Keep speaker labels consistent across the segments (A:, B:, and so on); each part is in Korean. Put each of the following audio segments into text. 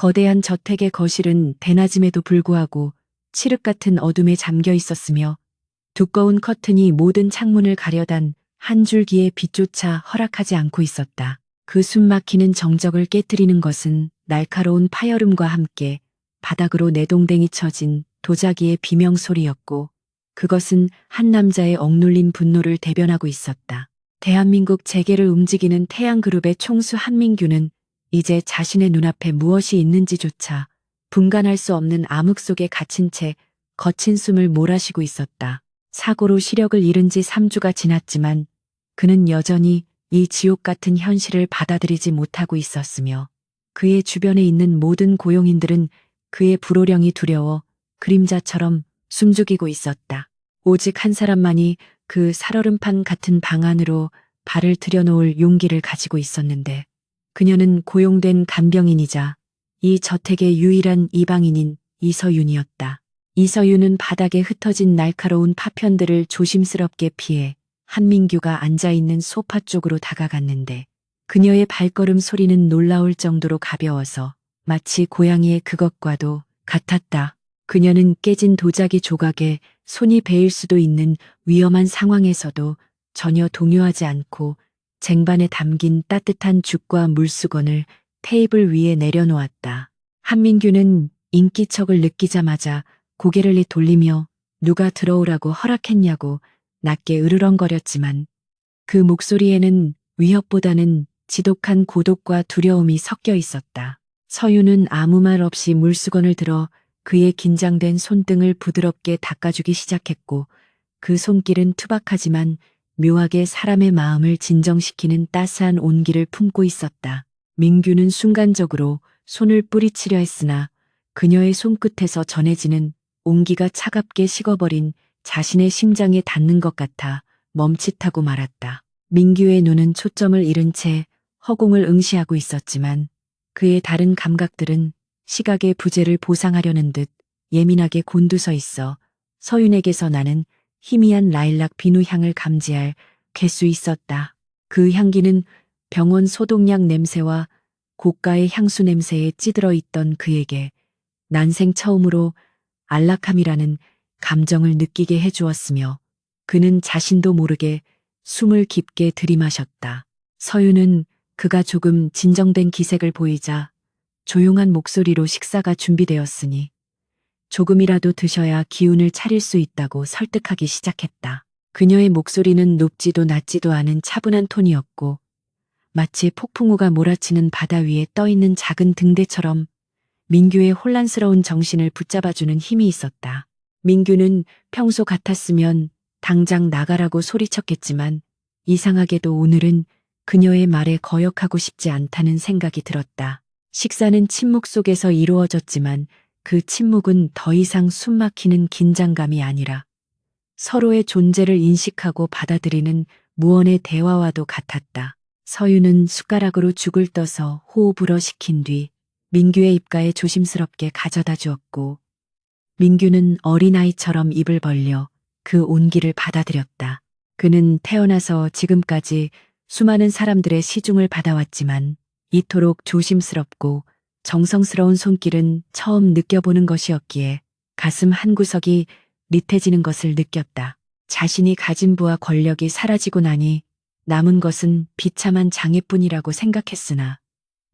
A: 거대한 저택의 거실은 대낮임에도 불구하고 칠흑 같은 어둠에 잠겨 있었으며 두꺼운 커튼이 모든 창문을 가려단 한 줄기의 빛조차 허락하지 않고 있었다. 그 숨막히는 정적을 깨뜨리는 것은 날카로운 파열음과 함께 바닥으로 내동댕이 쳐진 도자기의 비명소리였고 그것은 한 남자의 억눌린 분노를 대변하고 있었다. 대한민국 재계를 움직이는 태양그룹의 총수 한민규는 이제 자신의 눈앞에 무엇이 있는지조차 분간할 수 없는 암흑 속에 갇힌 채 거친 숨을 몰아쉬고 있었다. 사고로 시력을 잃은 지 3주가 지났지만 그는 여전히 이 지옥 같은 현실을 받아들이지 못하고 있었으며 그의 주변에 있는 모든 고용인들은 그의 불호령이 두려워 그림자처럼 숨죽이고 있었다. 오직 한 사람만이 그 살얼음판 같은 방 안으로 발을 들여놓을 용기를 가지고 있었는데 그녀는 고용된 간병인이자 이 저택의 유일한 이방인인 이서윤이었다. 이서윤은 바닥에 흩어진 날카로운 파편들을 조심스럽게 피해 한민규가 앉아있는 소파 쪽으로 다가갔는데 그녀의 발걸음 소리는 놀라울 정도로 가벼워서 마치 고양이의 그것과도 같았다. 그녀는 깨진 도자기 조각에 손이 베일 수도 있는 위험한 상황에서도 전혀 동요하지 않고 쟁반에 담긴 따뜻한 죽과 물수건을 테이블 위에 내려놓았다. 한민규는 인기척을 느끼자마자 고개를 돌리며 누가 들어오라고 허락했냐고 낮게 으르렁거렸지만 그 목소리에는 위협보다는 지독한 고독과 두려움이 섞여 있었다. 서윤은 아무 말 없이 물수건을 들어 그의 긴장된 손등을 부드럽게 닦아주기 시작했고 그 손길은 투박하지만 묘하게 사람의 마음을 진정시키는 따스한 온기를 품고 있었다. 민규는 순간적으로 손을 뿌리치려 했으나 그녀의 손끝에서 전해지는 온기가 차갑게 식어버린 자신의 심장에 닿는 것 같아 멈칫하고 말았다. 민규의 눈은 초점을 잃은 채 허공을 응시하고 있었지만 그의 다른 감각들은 시각의 부재를 보상하려는 듯 예민하게 곤두서 있어 서윤에게서 나는 희미한 라일락 비누 향을 감지할 수 있었다. 그 향기는 병원 소독약 냄새와 고가의 향수 냄새에 찌들어 있던 그에게 난생 처음으로 안락함이라는 감정을 느끼게 해주었으며 그는 자신도 모르게 숨을 깊게 들이마셨다. 서윤은 그가 조금 진정된 기색을 보이자 조용한 목소리로 식사가 준비되었으니 조금이라도 드셔야 기운을 차릴 수 있다고 설득하기 시작했다. 그녀의 목소리는 높지도 낮지도 않은 차분한 톤이었고 마치 폭풍우가 몰아치는 바다 위에 떠있는 작은 등대처럼 민규의 혼란스러운 정신을 붙잡아주는 힘이 있었다. 민규는 평소 같았으면 당장 나가라고 소리쳤겠지만 이상하게도 오늘은 그녀의 말에 거역하고 싶지 않다는 생각이 들었다. 식사는 침묵 속에서 이루어졌지만 그 침묵은 더 이상 숨막히는 긴장감이 아니라 서로의 존재를 인식하고 받아들이는 무언의 대화와도 같았다. 서윤은 숟가락으로 죽을 떠서 호흡으로 식힌 뒤 민규의 입가에 조심스럽게 가져다 주었고 민규는 어린아이처럼 입을 벌려 그 온기를 받아들였다. 그는 태어나서 지금까지 수많은 사람들의 시중을 받아왔지만 이토록 조심스럽고 정성스러운 손길은 처음 느껴보는 것이었기에 가슴 한구석이 릿해지는 것을 느꼈다. 자신이 가진 부와 권력이 사라지고 나니 남은 것은 비참한 장애뿐이라고 생각했으나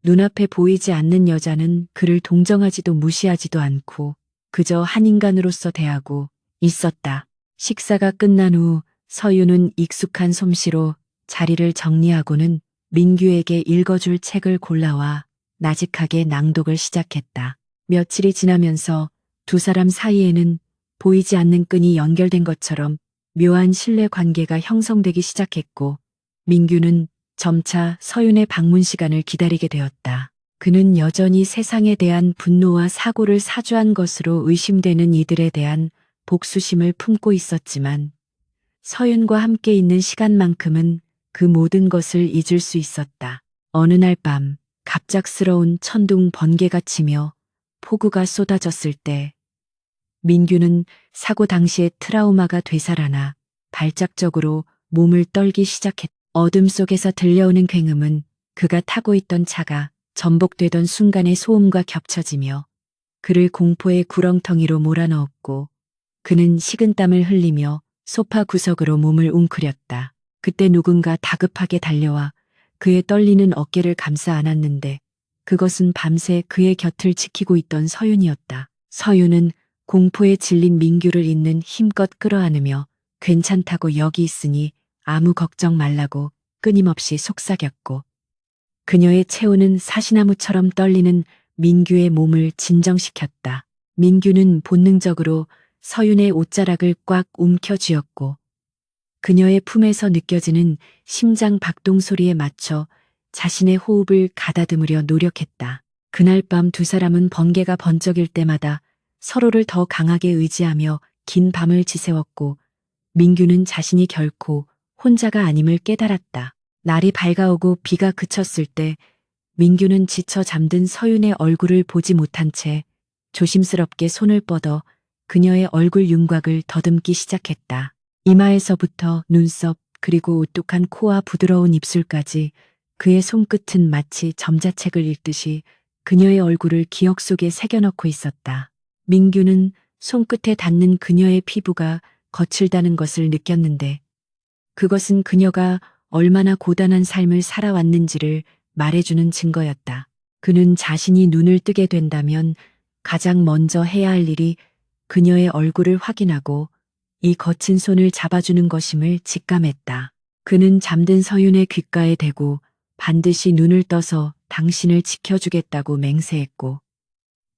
A: 눈앞에 보이지 않는 여자는 그를 동정하지도 무시하지도 않고 그저 한 인간으로서 대하고 있었다. 식사가 끝난 후 서윤은 익숙한 솜씨로 자리를 정리하고는 민규에게 읽어줄 책을 골라와 나직하게 낭독을 시작했다. 며칠이 지나면서 두 사람 사이에는 보이지 않는 끈이 연결된 것처럼 묘한 신뢰 관계가 형성되기 시작했고 민규는 점차 서윤의 방문 시간을 기다리게 되었다. 그는 여전히 세상에 대한 분노와 사고를 사주한 것으로 의심되는 이들에 대한 복수심을 품고 있었지만 서윤과 함께 있는 시간만큼은 그 모든 것을 잊을 수 있었다. 어느 날 밤 갑작스러운 천둥 번개가 치며 폭우가 쏟아졌을 때 민규는 사고 당시의 트라우마가 되살아나 발작적으로 몸을 떨기 시작했다. 어둠 속에서 들려오는 굉음은 그가 타고 있던 차가 전복되던 순간의 소음과 겹쳐지며 그를 공포의 구렁텅이로 몰아넣었고 그는 식은땀을 흘리며 소파 구석으로 몸을 웅크렸다. 그때 누군가 다급하게 달려와 그의 떨리는 어깨를 감싸 안았는데 그것은 밤새 그의 곁을 지키고 있던 서윤이었다. 서윤은 공포에 질린 민규를 있는 힘껏 끌어안으며 괜찮다고 여기 있으니 아무 걱정 말라고 끊임없이 속삭였고 그녀의 체온은 사시나무처럼 떨리는 민규의 몸을 진정시켰다. 민규는 본능적으로 서윤의 옷자락을 꽉 움켜쥐었고 그녀의 품에서 느껴지는 심장 박동 소리에 맞춰 자신의 호흡을 가다듬으려 노력했다. 그날 밤 두 사람은 번개가 번쩍일 때마다 서로를 더 강하게 의지하며 긴 밤을 지새웠고 민규는 자신이 결코 혼자가 아님을 깨달았다. 날이 밝아오고 비가 그쳤을 때 민규는 지쳐 잠든 서윤의 얼굴을 보지 못한 채 조심스럽게 손을 뻗어 그녀의 얼굴 윤곽을 더듬기 시작했다. 이마에서부터 눈썹 그리고 오똑한 코와 부드러운 입술까지 그의 손끝은 마치 점자책을 읽듯이 그녀의 얼굴을 기억 속에 새겨넣고 있었다. 민규는 손끝에 닿는 그녀의 피부가 거칠다는 것을 느꼈는데 그것은 그녀가 얼마나 고단한 삶을 살아왔는지를 말해주는 증거였다. 그는 자신이 눈을 뜨게 된다면 가장 먼저 해야 할 일이 그녀의 얼굴을 확인하고 이 거친 손을 잡아주는 것임을 직감했다. 그는 잠든 서윤의 귓가에 대고 반드시 눈을 떠서 당신을 지켜주겠다고 맹세했고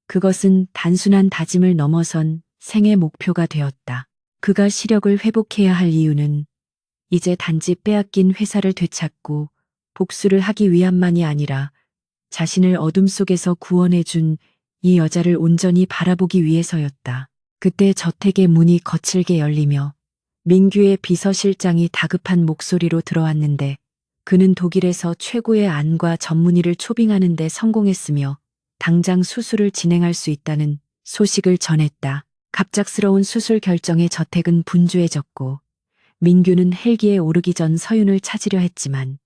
A: 그것은 단순한 다짐을 넘어선 생애 목표가 되었다. 그가 시력을 회복해야 할 이유는 이제 단지 빼앗긴 회사를 되찾고 복수를 하기 위함만이 아니라 자신을 어둠 속에서 구원해준 이 여자를 온전히 바라보기 위해서였다. 그때 저택의 문이 거칠게 열리며 민규의 비서실장이 다급한 목소리로 들어왔는데 그는 독일에서 최고의 안과 전문의를 초빙하는 데 성공했으며 당장 수술을 진행할 수 있다는 소식을 전했다. 갑작스러운 수술 결정에 저택은 분주해졌고 민규는 헬기에 오르기 전 서윤을 찾으려 했지만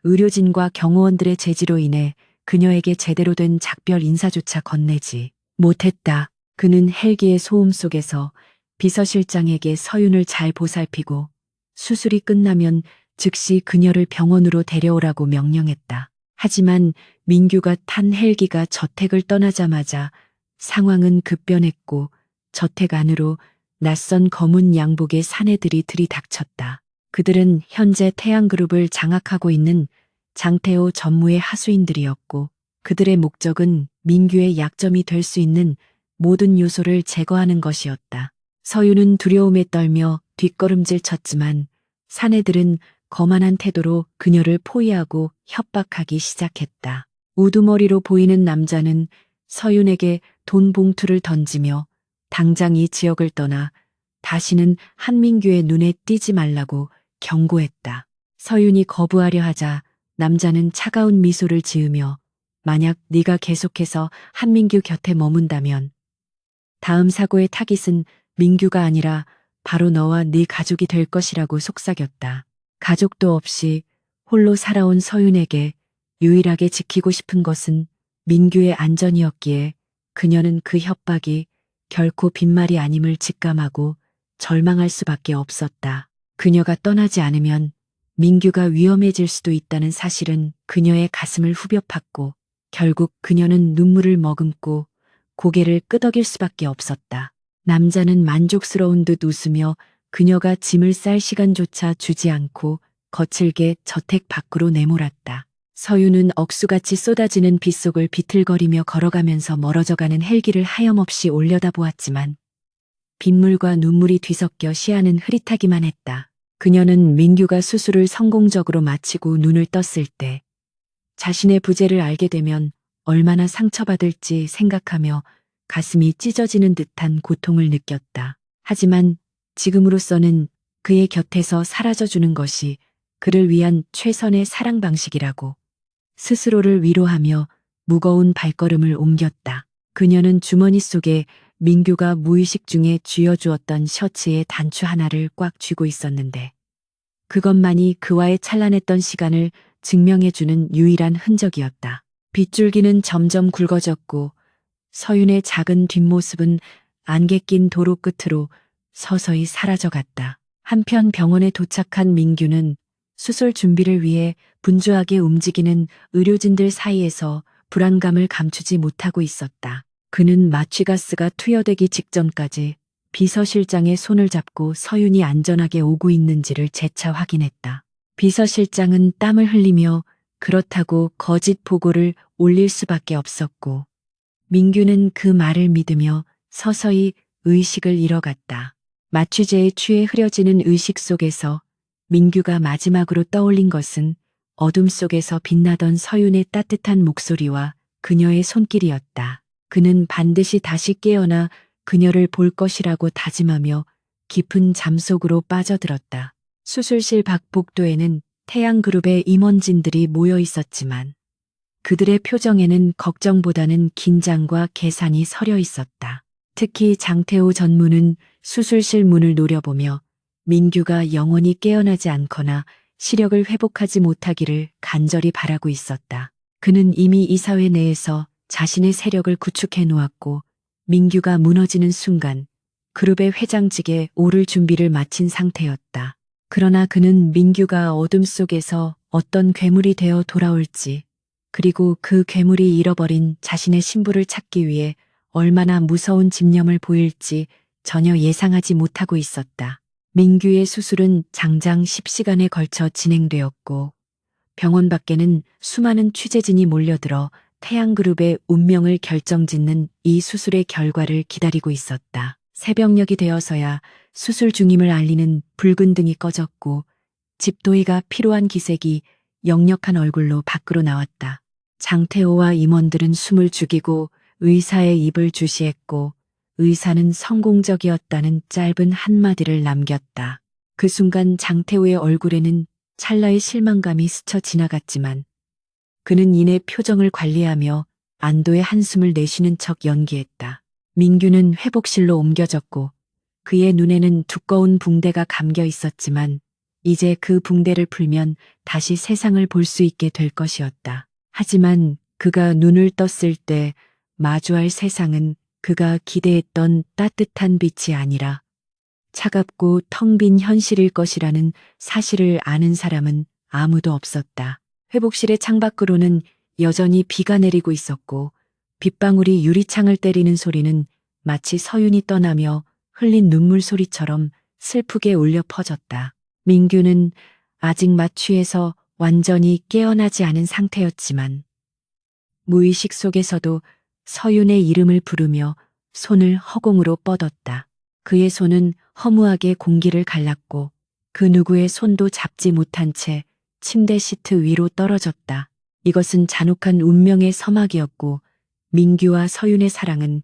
A: 의료진과 경호원들의 제지로 인해 그녀에게 제대로 된 작별 인사조차 건네지 못했다. 그는 헬기의 소음 속에서 비서실장에게 서윤을 잘 보살피고 수술이 끝나면 즉시 그녀를 병원으로 데려오라고 명령했다. 하지만 민규가 탄 헬기가 저택을 떠나자마자 상황은 급변했고 저택 안으로 낯선 검은 양복의 사내들이 들이닥쳤다. 그들은 현재 태양그룹을 장악하고 있는 장태호 전무의 하수인들이었고 그들의 목적은 민규의 약점이 될 수 있는 모든 요소를 제거하는 것이었다. 서윤은 두려움에 떨며 뒷걸음질 쳤지만 사내들은 거만한 태도로 그녀를 포위하고 협박하기 시작했다. 우두머리로 보이는 남자는 서윤에게 돈 봉투를 던지며 당장 이 지역을 떠나 다시는 한민규의 눈에 띄지 말라고 경고했다. 서윤이 거부하려 하자 남자는 차가운 미소를 지으며 만약 네가 계속해서 한민규 곁에 머문다면 다음 사고의 타깃은 민규가 아니라 바로 너와 네 가족이 될 것이라고 속삭였다. 가족도 없이 홀로 살아온 서윤에게 유일하게 지키고 싶은 것은 민규의 안전이었기에 그녀는 그 협박이 결코 빈말이 아님을 직감하고 절망할 수밖에 없었다. 그녀가 떠나지 않으면 민규가 위험해질 수도 있다는 사실은 그녀의 가슴을 후벼 팠고 결국 그녀는 눈물을 머금고 고개를 끄덕일 수밖에 없었다. 남자는 만족스러운 듯 웃으며 그녀가 짐을 쌀 시간조차 주지 않고 거칠게 저택 밖으로 내몰았다. 서윤은 억수같이 쏟아지는 빗속을 비틀거리며 걸어가면서 멀어져가는 헬기를 하염없이 올려다보았지만 빗물과 눈물이 뒤섞여 시야는 흐릿하기만 했다. 그녀는 민규가 수술을 성공적으로 마치고 눈을 떴을 때 자신의 부재를 알게 되면 얼마나 상처받을지 생각하며 가슴이 찢어지는 듯한 고통을 느꼈다. 하지만 지금으로서는 그의 곁에서 사라져주는 것이 그를 위한 최선의 사랑 방식이라고 스스로를 위로하며 무거운 발걸음을 옮겼다. 그녀는 주머니 속에 민규가 무의식 중에 쥐어주었던 셔츠의 단추 하나를 꽉 쥐고 있었는데 그것만이 그와의 찬란했던 시간을 증명해주는 유일한 흔적이었다. 빗줄기는 점점 굵어졌고 서윤의 작은 뒷모습은 안개 낀 도로 끝으로 서서히 사라져갔다. 한편 병원에 도착한 민규는 수술 준비를 위해 분주하게 움직이는 의료진들 사이에서 불안감을 감추지 못하고 있었다. 그는 마취가스가 투여되기 직전까지 비서실장의 손을 잡고 서윤이 안전하게 오고 있는지를 재차 확인했다. 비서실장은 땀을 흘리며 그렇다고 거짓 보고를 올릴 수밖에 없었고 민규는 그 말을 믿으며 서서히 의식을 잃어갔다. 마취제에 취해 흐려지는 의식 속에서 민규가 마지막으로 떠올린 것은 어둠 속에서 빛나던 서윤의 따뜻한 목소리와 그녀의 손길이었다. 그는 반드시 다시 깨어나 그녀를 볼 것이라고 다짐하며 깊은 잠 속으로 빠져들었다. 수술실 밖 복도에는 태양그룹의 임원진들이 모여 있었지만 그들의 표정에는 걱정보다는 긴장과 계산이 서려 있었다. 특히 장태호 전무는 수술실 문을 노려보며 민규가 영원히 깨어나지 않거나 시력을 회복하지 못하기를 간절히 바라고 있었다. 그는 이미 이사회 내에서 자신의 세력을 구축해 놓았고 민규가 무너지는 순간 그룹의 회장직에 오를 준비를 마친 상태였다. 그러나 그는 민규가 어둠 속에서 어떤 괴물이 되어 돌아올지 그리고 그 괴물이 잃어버린 자신의 신부를 찾기 위해 얼마나 무서운 집념을 보일지 전혀 예상하지 못하고 있었다. 민규의 수술은 장장 10시간에 걸쳐 진행되었고 병원 밖에는 수많은 취재진이 몰려들어 태양그룹의 운명을 결정짓는 이 수술의 결과를 기다리고 있었다. 새벽녘이 되어서야 수술 중임을 알리는 붉은 등이 꺼졌고 집도의가 피로한 기색이 역력한 얼굴로 밖으로 나왔다. 장태호와 임원들은 숨을 죽이고 의사의 입을 주시했고 의사는 성공적이었다는 짧은 한마디를 남겼다. 그 순간 장태호의 얼굴에는 찰나의 실망감이 스쳐 지나갔지만 그는 이내 표정을 관리하며 안도의 한숨을 내쉬는 척 연기했다. 민규는 회복실로 옮겨졌고 그의 눈에는 두꺼운 붕대가 감겨 있었지만 이제 그 붕대를 풀면 다시 세상을 볼 수 있게 될 것이었다. 하지만 그가 눈을 떴을 때 마주할 세상은 그가 기대했던 따뜻한 빛이 아니라 차갑고 텅 빈 현실일 것이라는 사실을 아는 사람은 아무도 없었다. 회복실의 창밖으로는 여전히 비가 내리고 있었고 빗방울이 유리창을 때리는 소리는 마치 서윤이 떠나며 흘린 눈물 소리처럼 슬프게 울려 퍼졌다. 민규는 아직 마취에서 완전히 깨어나지 않은 상태였지만 무의식 속에서도 서윤의 이름을 부르며 손을 허공으로 뻗었다. 그의 손은 허무하게 공기를 갈랐고 그 누구의 손도 잡지 못한 채 침대 시트 위로 떨어졌다. 이것은 잔혹한 운명의 서막이었고 민규와 서윤의 사랑은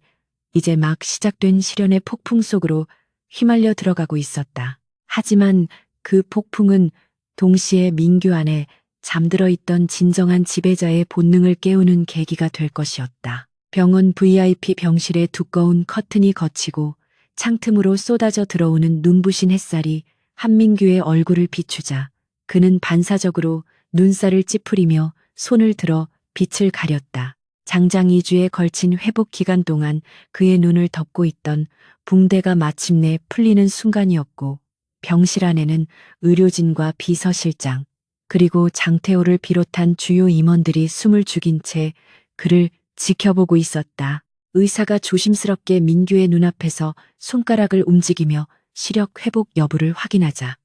A: 이제 막 시작된 시련의 폭풍 속으로 휘말려 들어가고 있었다. 하지만 그 폭풍은 동시에 민규 안에 잠들어 있던 진정한 지배자의 본능을 깨우는 계기가 될 것이었다. 병원 VIP 병실의 두꺼운 커튼이 걷히고 창틈으로 쏟아져 들어오는 눈부신 햇살이 한민규의 얼굴을 비추자 그는 반사적으로 눈살을 찌푸리며 손을 들어 빛을 가렸다. 장장 2주에 걸친 회복 기간 동안 그의 눈을 덮고 있던 붕대가 마침내 풀리는 순간이었고 병실 안에는 의료진과 비서실장 그리고 장태호를 비롯한 주요 임원들이 숨을 죽인 채 그를 지켜보고 있었다. 의사가 조심스럽게 민규의 눈앞에서 손가락을 움직이며 시력 회복 여부를 확인하자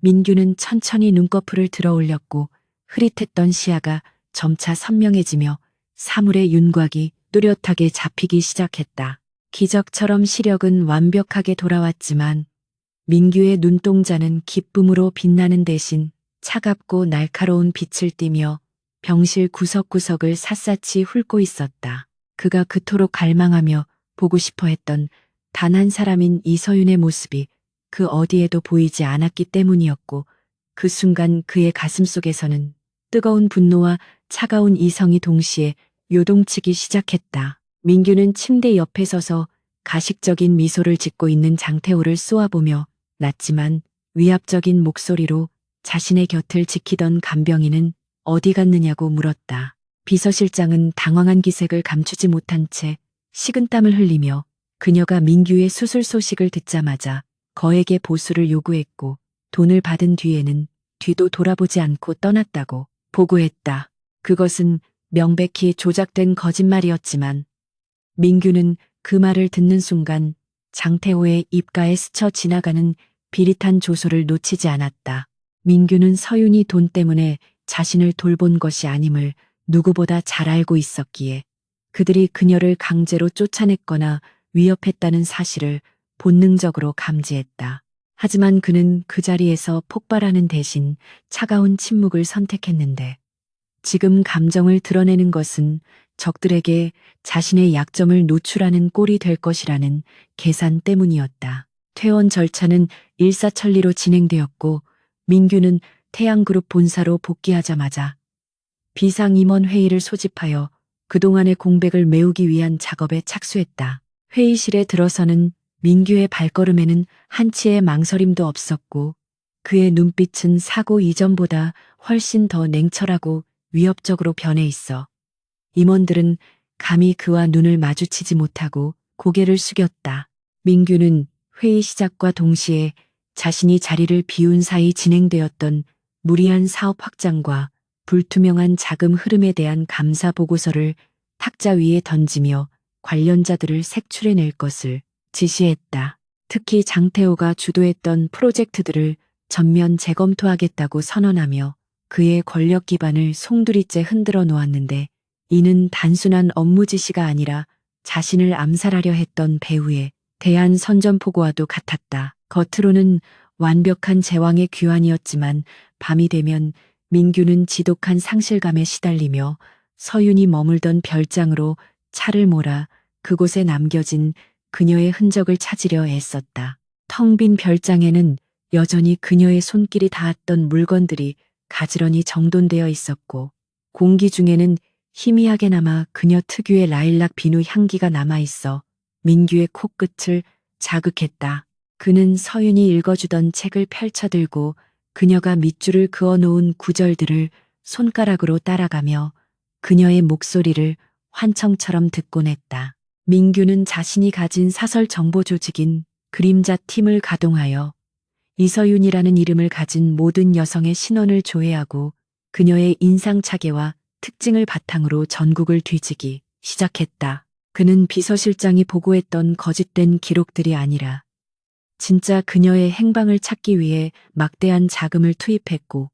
A: 민규는 천천히 눈꺼풀을 들어 올렸고 흐릿했던 시야가 점차 선명해지며 사물의 윤곽이 뚜렷하게 잡히기 시작했다. 기적처럼 시력은 완벽하게 돌아왔지만 민규의 눈동자는 기쁨으로 빛나는 대신 차갑고 날카로운 빛을 띠며 병실 구석구석을 샅샅이 훑고 있었다. 그가 그토록 갈망하며 보고 싶어 했던 단 한 사람인 이서윤의 모습이 그 어디에도 보이지 않았기 때문이었고 그 순간 그의 가슴 속에서는 뜨거운 분노와 차가운 이성이 동시에 요동치기 시작했다. 민규는 침대 옆에 서서 가식적인 미소를 짓고 있는 장태호를 쏘아보며 낮지만 위압적인 목소리로 자신의 곁을 지키던 간병인은 어디 갔느냐고 물었다. 비서실장은 당황한 기색을 감추지 못한 채 식은땀을 흘리며 그녀가 민규의 수술 소식을 듣자마자 거액의 보수를 요구했고 돈을 받은 뒤에는 뒤도 돌아보지 않고 떠났다고 보고했다. 그것은 명백히 조작된 거짓말이었지만 민규는 그 말을 듣는 순간 장태호의 입가에 스쳐 지나가는 비릿한 조소를 놓치지 않았다. 민규는 서윤이 돈 때문에 자신을 돌본 것이 아님을 누구보다 잘 알고 있었기에 그들이 그녀를 강제로 쫓아냈거나 위협했다는 사실을 본능적으로 감지했다. 하지만 그는 그 자리에서 폭발하는 대신 차가운 침묵을 선택했는데 지금 감정을 드러내는 것은 적들에게 자신의 약점을 노출하는 꼴이 될 것이라는 계산 때문이었다. 퇴원 절차는 일사천리로 진행되었고 민규는 태양그룹 본사로 복귀하자마자 비상임원 회의를 소집하여 그동안의 공백을 메우기 위한 작업에 착수했다. 회의실에 들어서는 민규의 발걸음에는 한치의 망설임도 없었고 그의 눈빛은 사고 이전보다 훨씬 더 냉철하고 위협적으로 변해 있어 임원들은 감히 그와 눈을 마주치지 못하고 고개를 숙였다. 민규는 회의 시작과 동시에 자신이 자리를 비운 사이 진행되었던 무리한 사업 확장과 불투명한 자금 흐름에 대한 감사 보고서를 탁자 위에 던지며 관련자들을 색출해낼 것을 지시했다. 특히 장태호가 주도했던 프로젝트들을 전면 재검토하겠다고 선언하며 그의 권력 기반을 송두리째 흔들어 놓았는데 이는 단순한 업무 지시가 아니라 자신을 암살하려 했던 배후에 대한 선전포고와도 같았다. 겉으로는 완벽한 제왕의 귀환이었지만 밤이 되면 민규는 지독한 상실감에 시달리며 서윤이 머물던 별장으로 차를 몰아 그곳에 남겨진 그녀의 흔적을 찾으려 애썼다. 텅 빈 별장에는 여전히 그녀의 손길이 닿았던 물건들이 가지런히 정돈되어 있었고 공기 중에는 희미하게나마 그녀 특유의 라일락 비누 향기가 남아있어 민규의 코끝을 자극했다. 그는 서윤이 읽어주던 책을 펼쳐들고 그녀가 밑줄을 그어놓은 구절들을 손가락으로 따라가며 그녀의 목소리를 환청처럼 듣곤 했다. 민규는 자신이 가진 사설 정보 조직인 그림자 팀을 가동하여 이서윤이라는 이름을 가진 모든 여성의 신원을 조회하고 그녀의 인상차게와 특징을 바탕으로 전국을 뒤지기 시작했다. 그는 비서실장이 보고했던 거짓된 기록들이 아니라 진짜 그녀의 행방을 찾기 위해 막대한 자금을 투입했고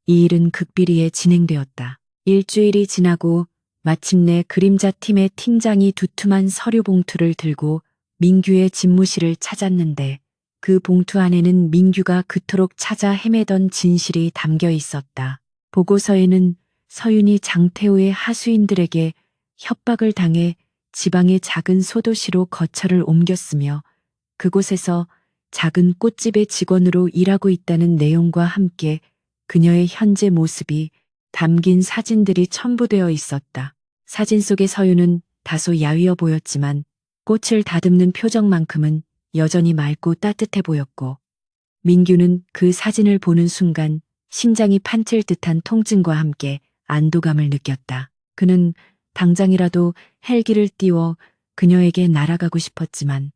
A: 이 일은 극비리에 진행되었다. 일주일이 지나고 마침내 그림자 팀의 팀장이 두툼한 서류 봉투를 들고 민규의 집무실을 찾았는데 그 봉투 안에는 민규가 그토록 찾아 헤매던 진실이 담겨 있었다. 보고서에는 서윤이 장태호의 하수인들에게 협박을 당해 지방의 작은 소도시로 거처를 옮겼으며 그곳에서 작은 꽃집의 직원으로 일하고 있다는 내용과 함께 그녀의 현재 모습이 담긴 사진들이 첨부되어 있었다. 사진 속의 서윤은 다소 야위어 보였지만 꽃을 다듬는 표정만큼은 여전히 맑고 따뜻해 보였고 민규는 그 사진을 보는 순간 심장이 판칠 듯한 통증과 함께 안도감을 느꼈다. 그는 당장이라도 헬기를 띄워 그녀에게 날아가고 싶었지만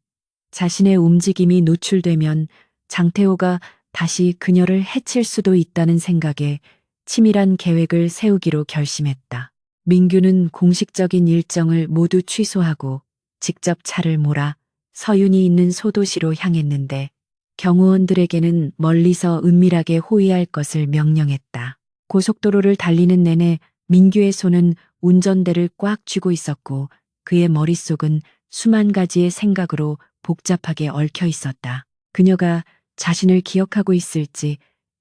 A: 자신의 움직임이 노출되면 장태호가 다시 그녀를 해칠 수도 있다는 생각에 치밀한 계획을 세우기로 결심했다. 민규는 공식적인 일정을 모두 취소하고 직접 차를 몰아 서윤이 있는 소도시로 향했는데 경호원들에게는 멀리서 은밀하게 호위할 것을 명령했다. 고속도로를 달리는 내내 민규의 손은 운전대를 꽉 쥐고 있었고 그의 머릿속은 수만 가지의 생각으로 복잡하게 얽혀 있었다. 그녀가 자신을 기억하고 있을지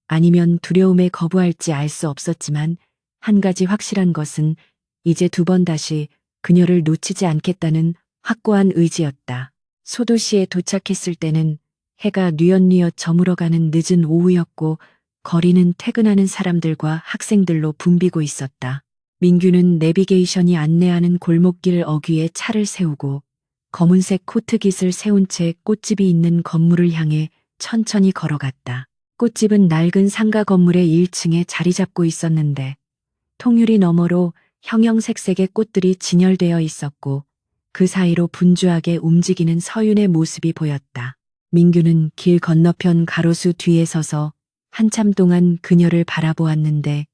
A: 아니면 두려움에 거부할지 알 수 없었지만 한 가지 확실한 것은 이제 두 번 다시 그녀를 놓치지 않겠다는 확고한 의지였다. 소도시에 도착했을 때는 해가 뉘엿뉘엿 저물어가는 늦은 오후였고 거리는 퇴근하는 사람들과 학생들로 붐비고 있었다. 민규는 내비게이션이 안내하는 골목길 어귀에 차를 세우고 검은색 코트깃을 세운 채 꽃집이 있는 건물을 향해 천천히 걸어갔다. 꽃집은 낡은 상가 건물의 1층에 자리 잡고 있었는데 통유리 너머로 형형색색의 꽃들이 진열되어 있었고 그 사이로 분주하게 움직이는 서윤의 모습이 보였다. 민규는 길 건너편 가로수 뒤에 서서 한참 동안 그녀를 바라보았는데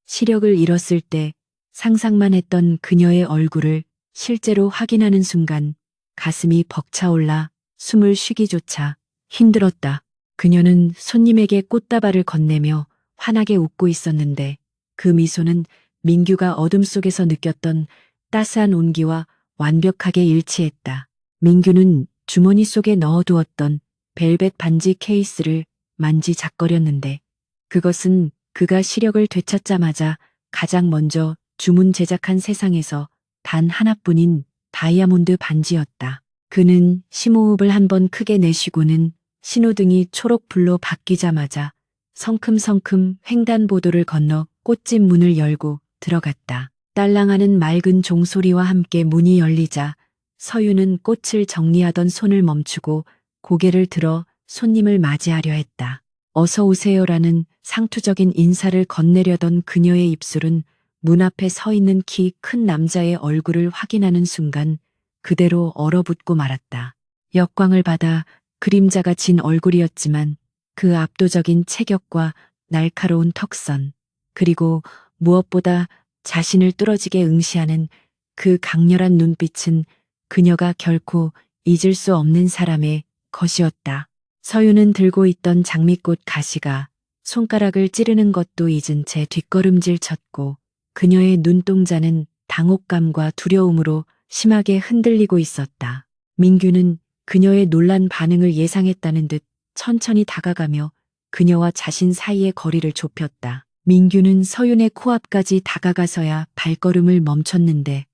A: 시력을 잃었을 때 상상만 했던 그녀의 얼굴을 실제로 확인하는 순간 가슴이 벅차올라 숨을 쉬기조차 힘들었다. 그녀는 손님에게 꽃다발을 건네며 환하게 웃고 있었는데 그 미소는 민규가 어둠 속에서 느꼈던 따스한 온기와 완벽하게 일치했다. 민규는 주머니 속에 넣어두었던 벨벳 반지 케이스를 만지작거렸는데 그것은 그가 시력을 되찾자마자 가장 먼저 주문 제작한 세상에서 단 하나뿐인 다이아몬드 반지였다. 그는 심호흡을 한번 크게 내쉬고는 신호등이 초록불로 바뀌자마자 성큼성큼 횡단보도를 건너 꽃집 문을 열고 들어갔다. 딸랑하는 맑은 종소리와 함께 문이 열리자 서유는 꽃을 정리하던 손을 멈추고 고개를 들어 손님을 맞이하려 했다. 어서 오세요라는 상투적인 인사를 건네려던 그녀의 입술은 문 앞에 서 있는 키 큰 남자의 얼굴을 확인하는 순간 그대로 얼어붙고 말았다. 역광을 받아 그림자가 진 얼굴이었지만 그 압도적인 체격과 날카로운 턱선, 그리고 무엇보다 자신을 뚫어지게 응시하는 그 강렬한 눈빛은 그녀가 결코 잊을 수 없는 사람의 것이었다. 서유는 들고 있던 장미꽃 가시가 손가락을 찌르는 것도 잊은 채 뒷걸음질 쳤고 그녀의 눈동자는 당혹감과 두려움으로 심하게 흔들리고 있었다. 민규는 그녀의 놀란 반응을 예상했다는 듯 천천히 다가가며 그녀와 자신 사이의 거리를 좁혔다. 민규는 서윤의 코앞까지 다가가서야 발걸음을 멈췄는데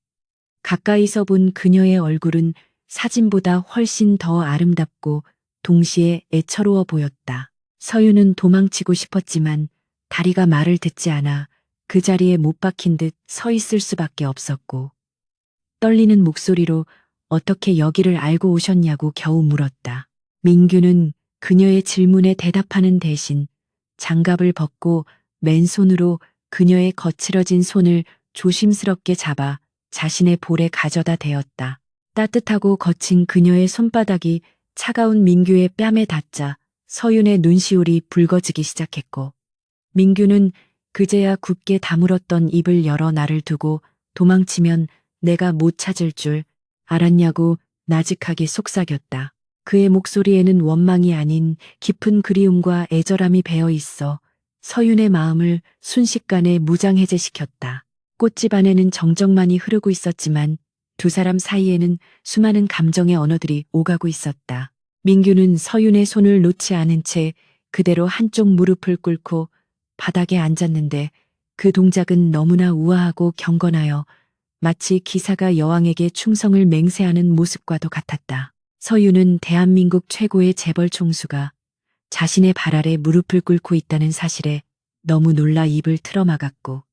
A: 가까이서 본 그녀의 얼굴은 사진보다 훨씬 더 아름답고 동시에 애처로워 보였다. 서윤은 도망치고 싶었지만 다리가 말을 듣지 않아 그 자리에 못 박힌 듯 서 있을 수밖에 없었고 떨리는 목소리로 어떻게 여기를 알고 오셨냐고 겨우 물었다. 민규는 그녀의 질문에 대답하는 대신 장갑을 벗고 맨손으로 그녀의 거칠어진 손을 조심스럽게 잡아 자신의 볼에 가져다 대었다. 따뜻하고 거친 그녀의 손바닥이 차가운 민규의 뺨에 닿자 서윤의 눈시울이 붉어지기 시작했고 민규는 그제야 굳게 다물었던 입을 열어 나를 두고 도망치면 내가 못 찾을 줄 알았냐고 나직하게 속삭였다. 그의 목소리에는 원망이 아닌 깊은 그리움과 애절함이 배어 있어 서윤의 마음을 순식간에 무장해제시켰다. 꽃집 안에는 정적만이 흐르고 있었지만 두 사람 사이에는 수많은 감정의 언어들이 오가고 있었다. 민규는 서윤의 손을 놓지 않은 채 그대로 한쪽 무릎을 꿇고 바닥에 앉았는데 그 동작은 너무나 우아하고 경건하여 마치 기사가 여왕에게 충성을 맹세하는 모습과도 같았다. 서윤은 대한민국 최고의 재벌 총수가 자신의 발 아래 무릎을 꿇고 있다는 사실에 너무 놀라 입을 틀어막았고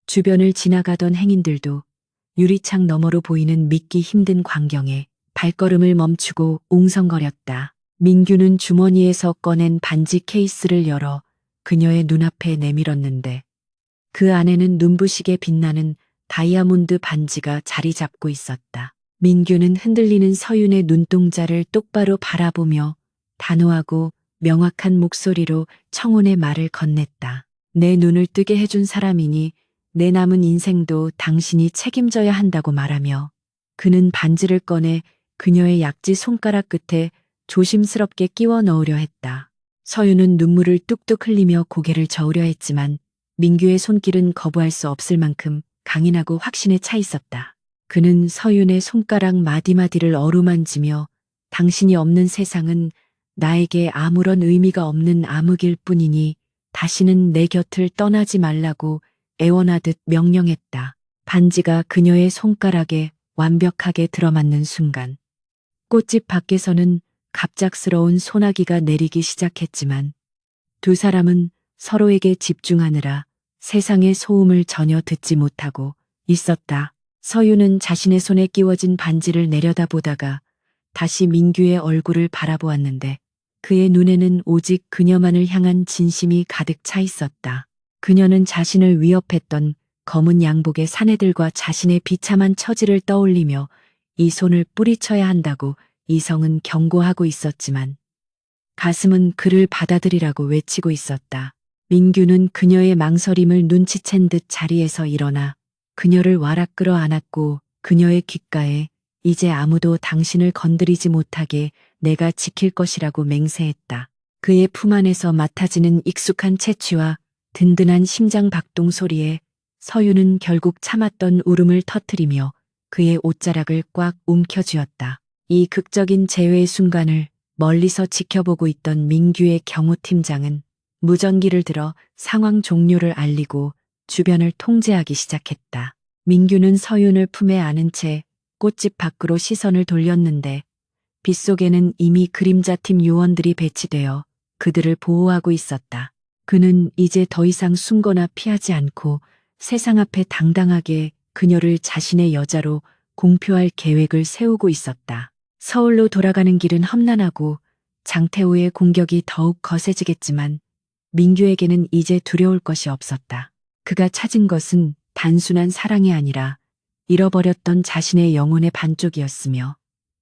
A: 주변을 지나가던 행인들도 유리창 너머로 보이는 믿기 힘든 광경에 발걸음을 멈추고 웅성거렸다. 민규는 주머니에서 꺼낸 반지 케이스를 열어 그녀의 눈앞에 내밀었는데 그 안에는 눈부시게 빛나는 다이아몬드 반지가 자리 잡고 있었다. 민규는 흔들리는 서윤의 눈동자를 똑바로 바라보며 단호하고 명확한 목소리로 청혼의 말을 건넸다. 내 눈을 뜨게 해준 사람이니 내 남은 인생도 당신이 책임져야 한다고 말하며 그는 반지를 꺼내 그녀의 약지 손가락 끝에 조심스럽게 끼워 넣으려 했다. 서윤은 눈물을 뚝뚝 흘리며 고개를 저으려 했지만 민규의 손길은 거부할 수 없을 만큼 강인하고 확신에 차 있었다. 그는 서윤의 손가락 마디마디를 어루만지며 당신이 없는 세상은 나에게 아무런 의미가 없는 암흑일 뿐이니 다시는 내 곁을 떠나지 말라고 애원하듯 명령했다. 반지가 그녀의 손가락에 완벽하게 들어맞는 순간 꽃집 밖에서는 갑작스러운 소나기가 내리기 시작했지만 두 사람은 서로에게 집중하느라 세상의 소음을 전혀 듣지 못하고 있었다. 서윤은 자신의 손에 끼워진 반지를 내려다보다가 다시 민규의 얼굴을 바라보았는데 그의 눈에는 오직 그녀만을 향한 진심이 가득 차 있었다. 그녀는 자신을 위협했던 검은 양복의 사내들과 자신의 비참한 처지를 떠올리며 이 손을 뿌리쳐야 한다고 이성은 경고하고 있었지만 가슴은 그를 받아들이라고 외치고 있었다. 민규는 그녀의 망설임을 눈치챈 듯 자리에서 일어나 그녀를 와락 끌어안았고 그녀의 귓가에 이제 아무도 당신을 건드리지 못하게 내가 지킬 것이라고 맹세했다. 그의 품 안에서 맡아지는 익숙한 채취와 든든한 심장 박동 소리에 서유는 결국 참았던 울음을 터뜨리며 그의 옷자락을 꽉 움켜쥐었다. 이 극적인 재회의 순간을 멀리서 지켜보고 있던 민규의 경호팀장은 무전기를 들어 상황 종료를 알리고 주변을 통제하기 시작했다. 민규는 서윤을 품에 안은 채 꽃집 밖으로 시선을 돌렸는데 빗속에는 이미 그림자팀 요원들이 배치되어 그들을 보호하고 있었다. 그는 이제 더 이상 숨거나 피하지 않고 세상 앞에 당당하게 그녀를 자신의 여자로 공표할 계획을 세우고 있었다. 서울로 돌아가는 길은 험난하고 장태호의 공격이 더욱 거세지겠지만 민규에게는 이제 두려울 것이 없었다. 그가 찾은 것은 단순한 사랑이 아니라 잃어버렸던 자신의 영혼의 반쪽이었으며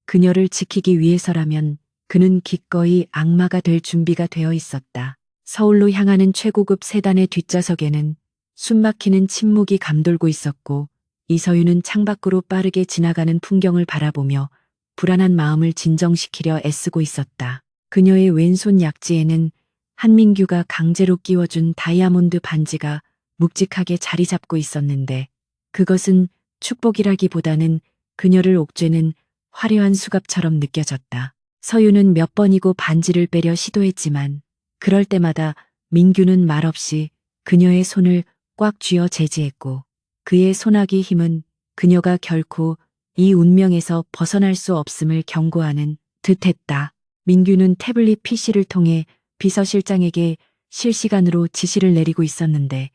A: 그녀를 지키기 위해서라면 그는 기꺼이 악마가 될 준비가 되어 있었다. 서울로 향하는 최고급 세단의 뒷좌석에는 숨막히는 침묵이 감돌고 있었고 이서윤은 창밖으로 빠르게 지나가는 풍경을 바라보며 불안한 마음을 진정시키려 애쓰고 있었다. 그녀의 왼손 약지에는 한민규가 강제로 끼워준 다이아몬드 반지가 묵직하게 자리 잡고 있었는데 그것은 축복이라기보다는 그녀를 옥죄는 화려한 수갑처럼 느껴졌다. 서유는 몇 번이고 반지를 빼려 시도했지만 그럴 때마다 민규는 말없이 그녀의 손을 꽉 쥐어 제지했고 그의 손아귀 힘은 그녀가 결코 이 운명에서 벗어날 수 없음을 경고하는 듯했다. 민규는 태블릿 PC를 통해 비서실장에게 실시간으로 지시를 내리고 있었는데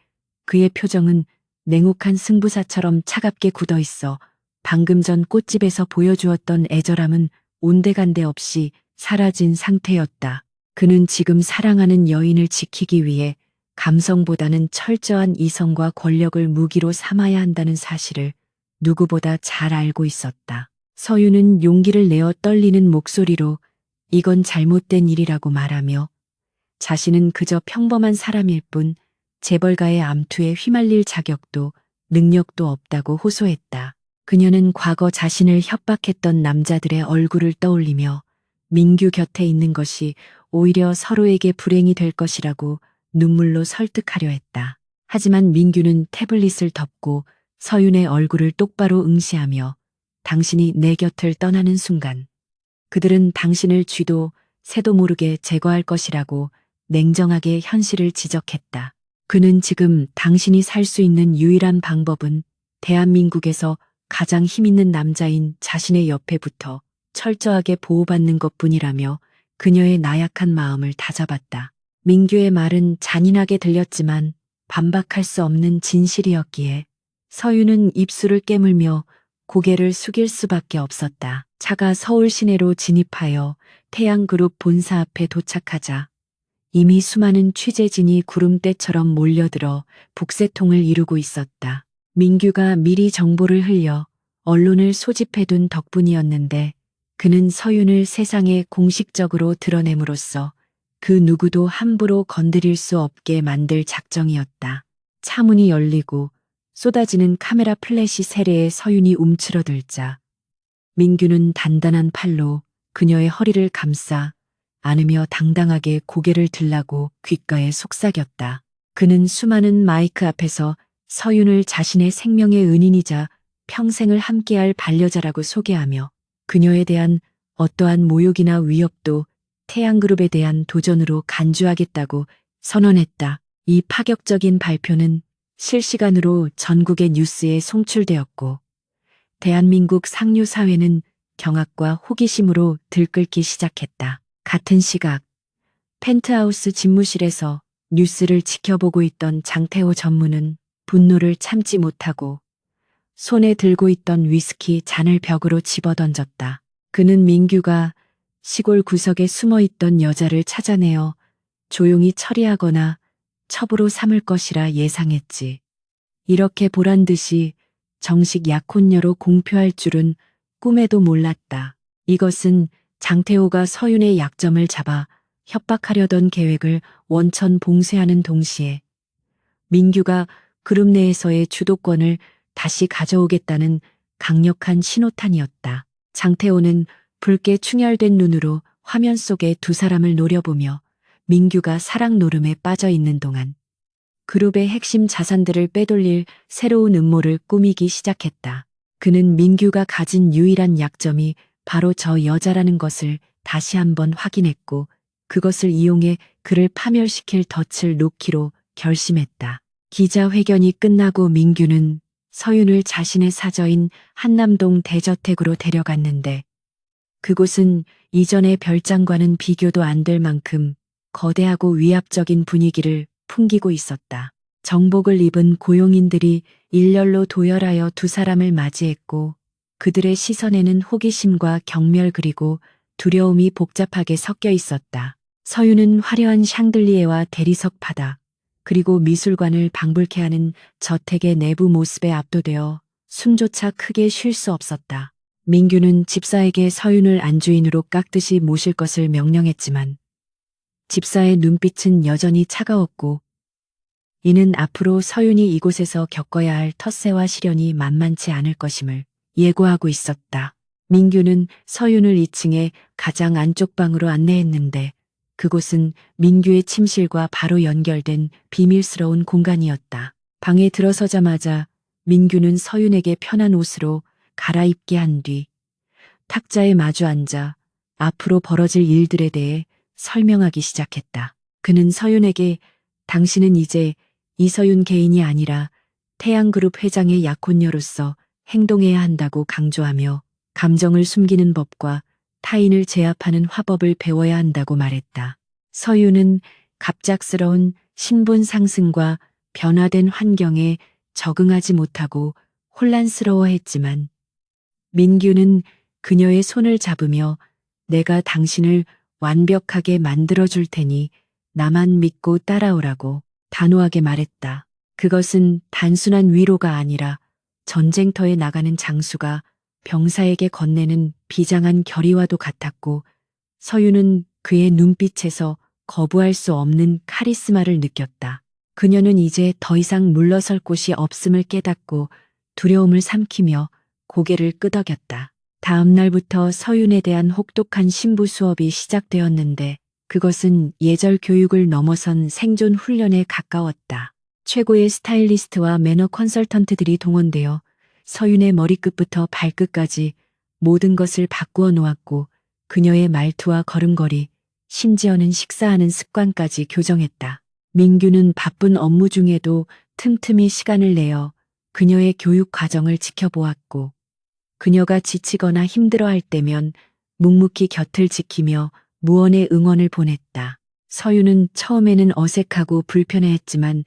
A: 그의 표정은 냉혹한 승부사처럼 차갑게 굳어 있어 방금 전 꽃집에서 보여주었던 애절함은 온데간데 없이 사라진 상태였다. 그는 지금 사랑하는 여인을 지키기 위해 감성보다는 철저한 이성과 권력을 무기로 삼아야 한다는 사실을 누구보다 잘 알고 있었다. 서유는 용기를 내어 떨리는 목소리로 이건 잘못된 일이라고 말하며 자신은 그저 평범한 사람일 뿐 재벌가의 암투에 휘말릴 자격도 능력도 없다고 호소했다. 그녀는 과거 자신을 협박했던 남자들의 얼굴을 떠올리며 민규 곁에 있는 것이 오히려 서로에게 불행이 될 것이라고 눈물로 설득하려 했다. 하지만 민규는 태블릿을 덮고 서윤의 얼굴을 똑바로 응시하며 당신이 내 곁을 떠나는 순간 그들은 당신을 쥐도 새도 모르게 제거할 것이라고 냉정하게 현실을 지적했다. 그는 지금 당신이 살 수 있는 유일한 방법은 대한민국에서 가장 힘있는 남자인 자신의 옆에 붙어 철저하게 보호받는 것뿐이라며 그녀의 나약한 마음을 다잡았다. 민규의 말은 잔인하게 들렸지만 반박할 수 없는 진실이었기에 서유는 입술을 깨물며 고개를 숙일 수밖에 없었다. 차가 서울 시내로 진입하여 태양그룹 본사 앞에 도착하자 이미 수많은 취재진이 구름대처럼 몰려들어 북새통을 이루고 있었다. 민규가 미리 정보를 흘려 언론을 소집해둔 덕분이었는데 그는 서윤을 세상에 공식적으로 드러냄으로써 그 누구도 함부로 건드릴 수 없게 만들 작정이었다. 차문이 열리고 쏟아지는 카메라 플래시 세례에 서윤이 움츠러들자 민규는 단단한 팔로 그녀의 허리를 감싸 안으며 당당하게 고개를 들라고 귓가에 속삭였다. 그는 수많은 마이크 앞에서 서윤을 자신의 생명의 은인이자 평생을 함께할 반려자라고 소개하며 그녀에 대한 어떠한 모욕이나 위협도 태양그룹에 대한 도전으로 간주하겠다고 선언했다. 이 파격적인 발표는 실시간으로 전국의 뉴스에 송출되었고 대한민국 상류사회는 경악과 호기심으로 들끓기 시작했다. 같은 시각 펜트하우스 집무실에서 뉴스를 지켜보고 있던 장태호 전무는 분노를 참지 못하고 손에 들고 있던 위스키 잔을 벽으로 집어던졌다. 그는 민규가 시골 구석에 숨어있던 여자를 찾아내어 조용히 처리하거나 첩으로 삼을 것이라 예상했지. 이렇게 보란 듯이 정식 약혼녀로 공표할 줄은 꿈에도 몰랐다. 이것은 장태호가 서윤의 약점을 잡아 협박하려던 계획을 원천 봉쇄하는 동시에 민규가 그룹 내에서의 주도권을 다시 가져오겠다는 강력한 신호탄이었다. 장태호는 붉게 충혈된 눈으로 화면 속의 두 사람을 노려보며 민규가 사랑 노름에 빠져 있는 동안 그룹의 핵심 자산들을 빼돌릴 새로운 음모를 꾸미기 시작했다. 그는 민규가 가진 유일한 약점이 바로 저 여자라는 것을 다시 한번 확인했고 그것을 이용해 그를 파멸시킬 덫을 놓기로 결심했다. 기자회견이 끝나고 민규는 서윤을 자신의 사저인 한남동 대저택으로 데려갔는데 그곳은 이전의 별장과는 비교도 안 될 만큼 거대하고 위압적인 분위기를 풍기고 있었다. 정복을 입은 고용인들이 일렬로 도열하여 두 사람을 맞이했고 그들의 시선에는 호기심과 경멸 그리고 두려움이 복잡하게 섞여 있었다. 서윤은 화려한 샹들리에와 대리석 바닥 그리고 미술관을 방불케 하는 저택의 내부 모습에 압도되어 숨조차 크게 쉴 수 없었다. 민규는 집사에게 서윤을 안주인으로 깍듯이 모실 것을 명령했지만 집사의 눈빛은 여전히 차가웠고 이는 앞으로 서윤이 이곳에서 겪어야 할 텃세와 시련이 만만치 않을 것임을 예고하고 있었다. 민규는 서윤을 2층의 가장 안쪽 방으로 안내했는데 그곳은 민규의 침실과 바로 연결된 비밀스러운 공간이었다. 방에 들어서자마자 민규는 서윤에게 편한 옷으로 갈아입게 한 뒤 탁자에 마주 앉아 앞으로 벌어질 일들에 대해 설명하기 시작했다. 그는 서윤에게 당신은 이제 이서윤 개인이 아니라 태양그룹 회장의 약혼녀로서 행동해야 한다고 강조하며 감정을 숨기는 법과 타인을 제압하는 화법을 배워야 한다고 말했다. 서윤은 갑작스러운 신분 상승과 변화된 환경에 적응하지 못하고 혼란스러워했지만 민규는 그녀의 손을 잡으며 내가 당신을 완벽하게 만들어줄 테니 나만 믿고 따라오라고 단호하게 말했다. 그것은 단순한 위로가 아니라 전쟁터에 나가는 장수가 병사에게 건네는 비장한 결의와도 같았고 서윤은 그의 눈빛에서 거부할 수 없는 카리스마를 느꼈다. 그녀는 이제 더 이상 물러설 곳이 없음을 깨닫고 두려움을 삼키며 고개를 끄덕였다. 다음 날부터 서윤에 대한 혹독한 신부 수업이 시작되었는데 그것은 예절 교육을 넘어선 생존 훈련에 가까웠다. 최고의 스타일리스트와 매너 컨설턴트들이 동원되어 서윤의 머리끝부터 발끝까지 모든 것을 바꾸어 놓았고 그녀의 말투와 걸음걸이, 심지어는 식사하는 습관까지 교정했다. 민규는 바쁜 업무 중에도 틈틈이 시간을 내어 그녀의 교육 과정을 지켜보았고 그녀가 지치거나 힘들어할 때면 묵묵히 곁을 지키며 무언의 응원을 보냈다. 서윤은 처음에는 어색하고 불편해했지만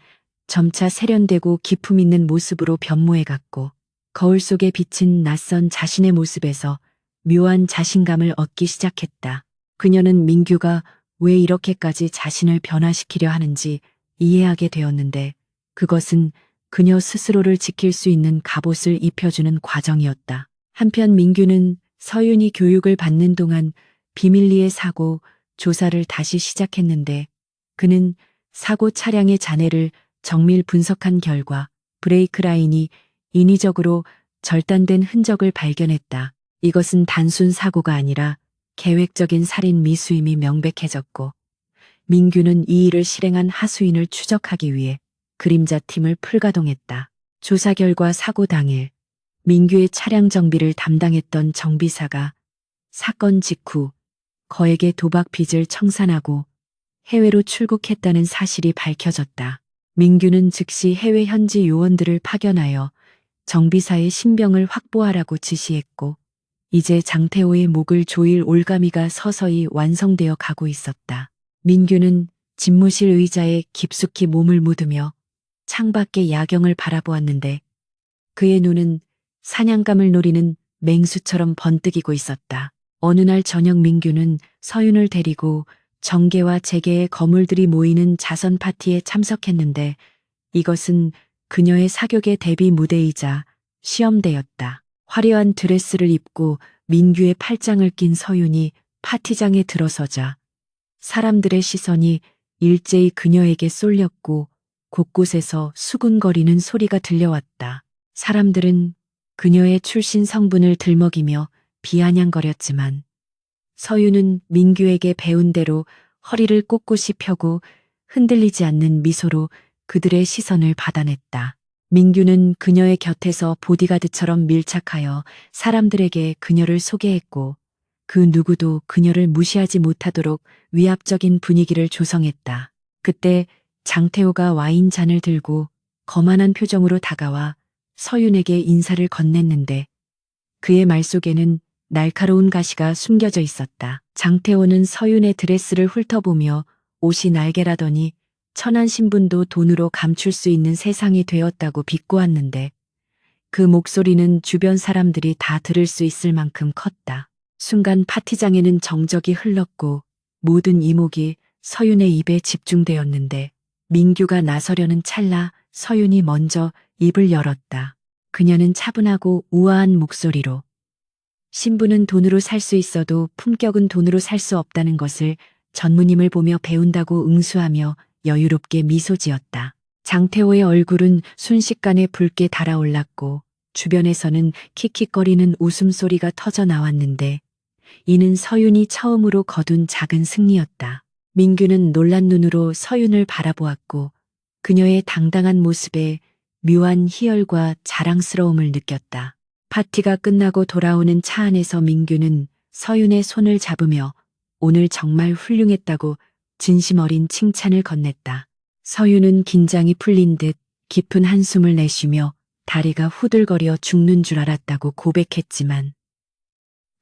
A: 점차 세련되고 기품 있는 모습으로 변모해갔고 거울 속에 비친 낯선 자신의 모습에서 묘한 자신감을 얻기 시작했다. 그녀는 민규가 왜 이렇게까지 자신을 변화시키려 하는지 이해하게 되었는데 그것은 그녀 스스로를 지킬 수 있는 갑옷을 입혀주는 과정이었다. 한편 민규는 서윤이 교육을 받는 동안 비밀리에 사고 조사를 다시 시작했는데 그는 사고 차량의 잔해를 정밀 분석한 결과 브레이크 라인이 인위적으로 절단된 흔적을 발견했다. 이것은 단순 사고가 아니라 계획적인 살인 미수임이 명백해졌고 민규는 이 일을 실행한 하수인을 추적하기 위해 그림자 팀을 풀가동했다. 조사 결과 사고 당일 민규의 차량 정비를 담당했던 정비사가 사건 직후 거액의 도박 빚을 청산하고 해외로 출국했다는 사실이 밝혀졌다. 민규는 즉시 해외 현지 요원들을 파견하여 정비사의 신병을 확보하라고 지시했고 이제 장태호의 목을 조일 올가미가 서서히 완성되어 가고 있었다. 민규는 집무실 의자에 깊숙이 몸을 묻으며 창밖의 야경을 바라보았는데 그의 눈은 사냥감을 노리는 맹수처럼 번뜩이고 있었다. 어느 날 저녁 민규는 서윤을 데리고 정계와 재계의 거물들이 모이는 자선 파티에 참석했는데 이것은 그녀의 사격의 데뷔 무대이자 시험대였다. 화려한 드레스를 입고 민규의 팔짱을 낀 서윤이 파티장에 들어서자 사람들의 시선이 일제히 그녀에게 쏠렸고 곳곳에서 수군거리는 소리가 들려왔다. 사람들은 그녀의 출신 성분을 들먹이며 비아냥거렸지만 서윤은 민규에게 배운 대로 허리를 꼿꼿이 펴고 흔들리지 않는 미소로 그들의 시선을 받아냈다. 민규는 그녀의 곁에서 보디가드처럼 밀착하여 사람들에게 그녀를 소개했고 그 누구도 그녀를 무시하지 못하도록 위압적인 분위기를 조성했다. 그때 장태호가 와인잔을 들고 거만한 표정으로 다가와 서윤에게 인사를 건넸는데 그의 말 속에는 날카로운 가시가 숨겨져 있었다. 장태호는 서윤의 드레스를 훑어보며 옷이 날개라더니 천한 신분도 돈으로 감출 수 있는 세상이 되었다고 비꼬았는데 그 목소리는 주변 사람들이 다 들을 수 있을 만큼 컸다. 순간 파티장에는 정적이 흘렀고 모든 이목이 서윤의 입에 집중되었는데 민규가 나서려는 찰나 서윤이 먼저 입을 열었다. 그녀는 차분하고 우아한 목소리로 신분은 돈으로 살 수 있어도 품격은 돈으로 살 수 없다는 것을 전무님을 보며 배운다고 응수하며 여유롭게 미소 지었다. 장태호의 얼굴은 순식간에 붉게 달아올랐고 주변에서는 킥킥거리는 웃음소리가 터져 나왔는데 이는 서윤이 처음으로 거둔 작은 승리였다. 민규는 놀란 눈으로 서윤을 바라보았고 그녀의 당당한 모습에 묘한 희열과 자랑스러움을 느꼈다. 파티가 끝나고 돌아오는 차 안에서 민규는 서윤의 손을 잡으며 오늘 정말 훌륭했다고 진심 어린 칭찬을 건넸다. 서윤은 긴장이 풀린 듯 깊은 한숨을 내쉬며 다리가 후들거려 죽는 줄 알았다고 고백했지만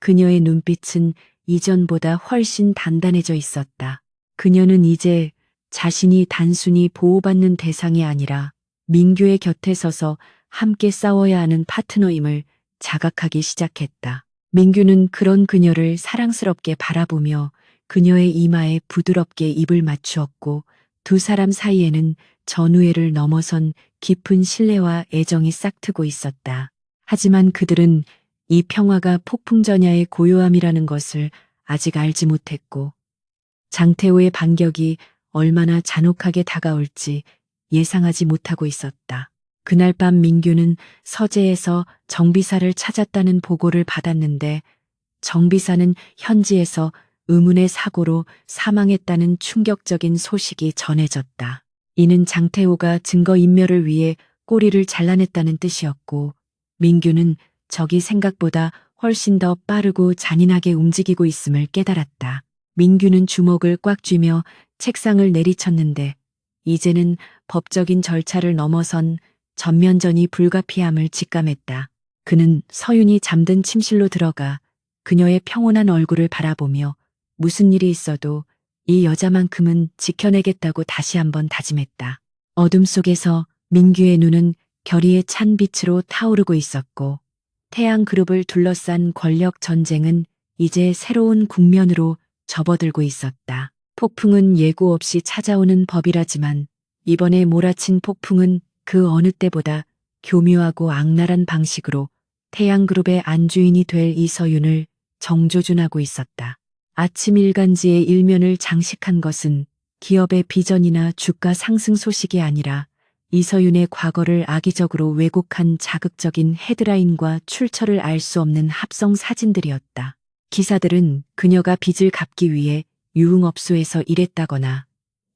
A: 그녀의 눈빛은 이전보다 훨씬 단단해져 있었다. 그녀는 이제 자신이 단순히 보호받는 대상이 아니라 민규의 곁에 서서 함께 싸워야 하는 파트너임을 자각하기 시작했다. 민규는 그런 그녀를 사랑스럽게 바라보며 그녀의 이마에 부드럽게 입을 맞추었고 두 사람 사이에는 전우애를 넘어선 깊은 신뢰와 애정이 싹트고 있었다. 하지만 그들은 이 평화가 폭풍전야의 고요함이라는 것을 아직 알지 못했고 장태호의 반격이 얼마나 잔혹하게 다가올지 예상하지 못하고 있었다. 그날 밤 민규는 서재에서 정비사를 찾았다는 보고를 받았는데 정비사는 현지에서 의문의 사고로 사망했다는 충격적인 소식이 전해졌다. 이는 장태호가 증거인멸을 위해 꼬리를 잘라냈다는 뜻이었고 민규는 적이 생각보다 훨씬 더 빠르고 잔인하게 움직이고 있음을 깨달았다. 민규는 주먹을 꽉 쥐며 책상을 내리쳤는데 이제는 법적인 절차를 넘어선 전면전이 불가피함을 직감했다. 그는 서윤이 잠든 침실로 들어가 그녀의 평온한 얼굴을 바라보며 무슨 일이 있어도 이 여자만큼은 지켜내겠다고 다시 한번 다짐했다. 어둠 속에서 민규의 눈은 결의에 찬 빛으로 타오르고 있었고 태양그룹을 둘러싼 권력 전쟁은 이제 새로운 국면으로 접어들고 있었다. 폭풍은 예고 없이 찾아오는 법이라지만 이번에 몰아친 폭풍은 그 어느 때보다 교묘하고 악랄한 방식으로 태양그룹의 안주인이 될 이서윤을 정조준하고 있었다. 아침 일간지의 일면을 장식한 것은 기업의 비전이나 주가 상승 소식이 아니라 이서윤의 과거를 악의적으로 왜곡한 자극적인 헤드라인과 출처를 알 수 없는 합성 사진들이었다. 기사들은 그녀가 빚을 갚기 위해 유흥업소에서 일했다거나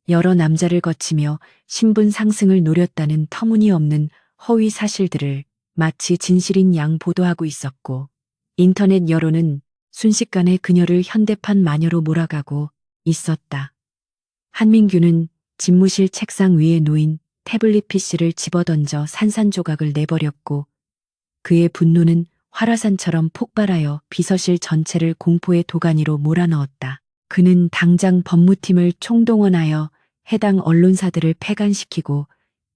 A: 여러 남자를 거치며 신분 상승을 노렸다는 터무니없는 허위 사실들을 마치 진실인 양 보도하고 있었고 인터넷 여론은 순식간에 그녀를 현대판 마녀로 몰아가고 있었다. 한민규는 집무실 책상 위에 놓인 태블릿 PC를 집어던져 산산조각을 내버렸고 그의 분노는 활화산처럼 폭발하여 비서실 전체를 공포의 도가니로 몰아넣었다. 그는 당장 법무팀을 총동원하여 해당 언론사들을 폐간시키고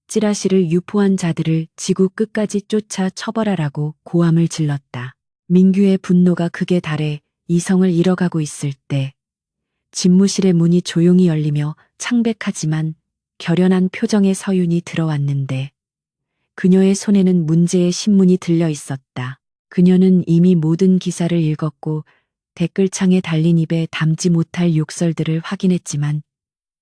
A: 찌라시를 유포한 자들을 지구 끝까지 쫓아 처벌하라고 고함을 질렀다. 민규의 분노가 극에 달해 이성을 잃어가고 있을 때 집무실의 문이 조용히 열리며 창백하지만 결연한 표정의 서윤이 들어왔는데 그녀의 손에는 문제의 신문이 들려 있었다. 그녀는 이미 모든 기사를 읽었고 댓글창에 달린 입에 담지 못할 욕설들을 확인했지만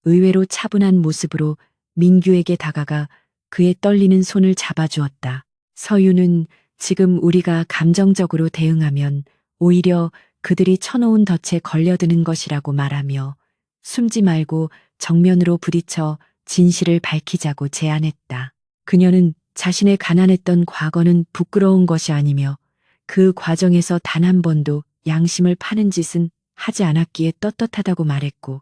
A: 의외로 차분한 모습으로 민규에게 다가가 그의 떨리는 손을 잡아주었다. 서윤은 지금 우리가 감정적으로 대응하면 오히려 그들이 쳐놓은 덫에 걸려드는 것이라고 말하며 숨지 말고 정면으로 부딪혀 진실을 밝히자고 제안했다. 그녀는 자신의 가난했던 과거는 부끄러운 것이 아니며 그 과정에서 단 한 번도 양심을 파는 짓은 하지 않았기에 떳떳하다고 말했고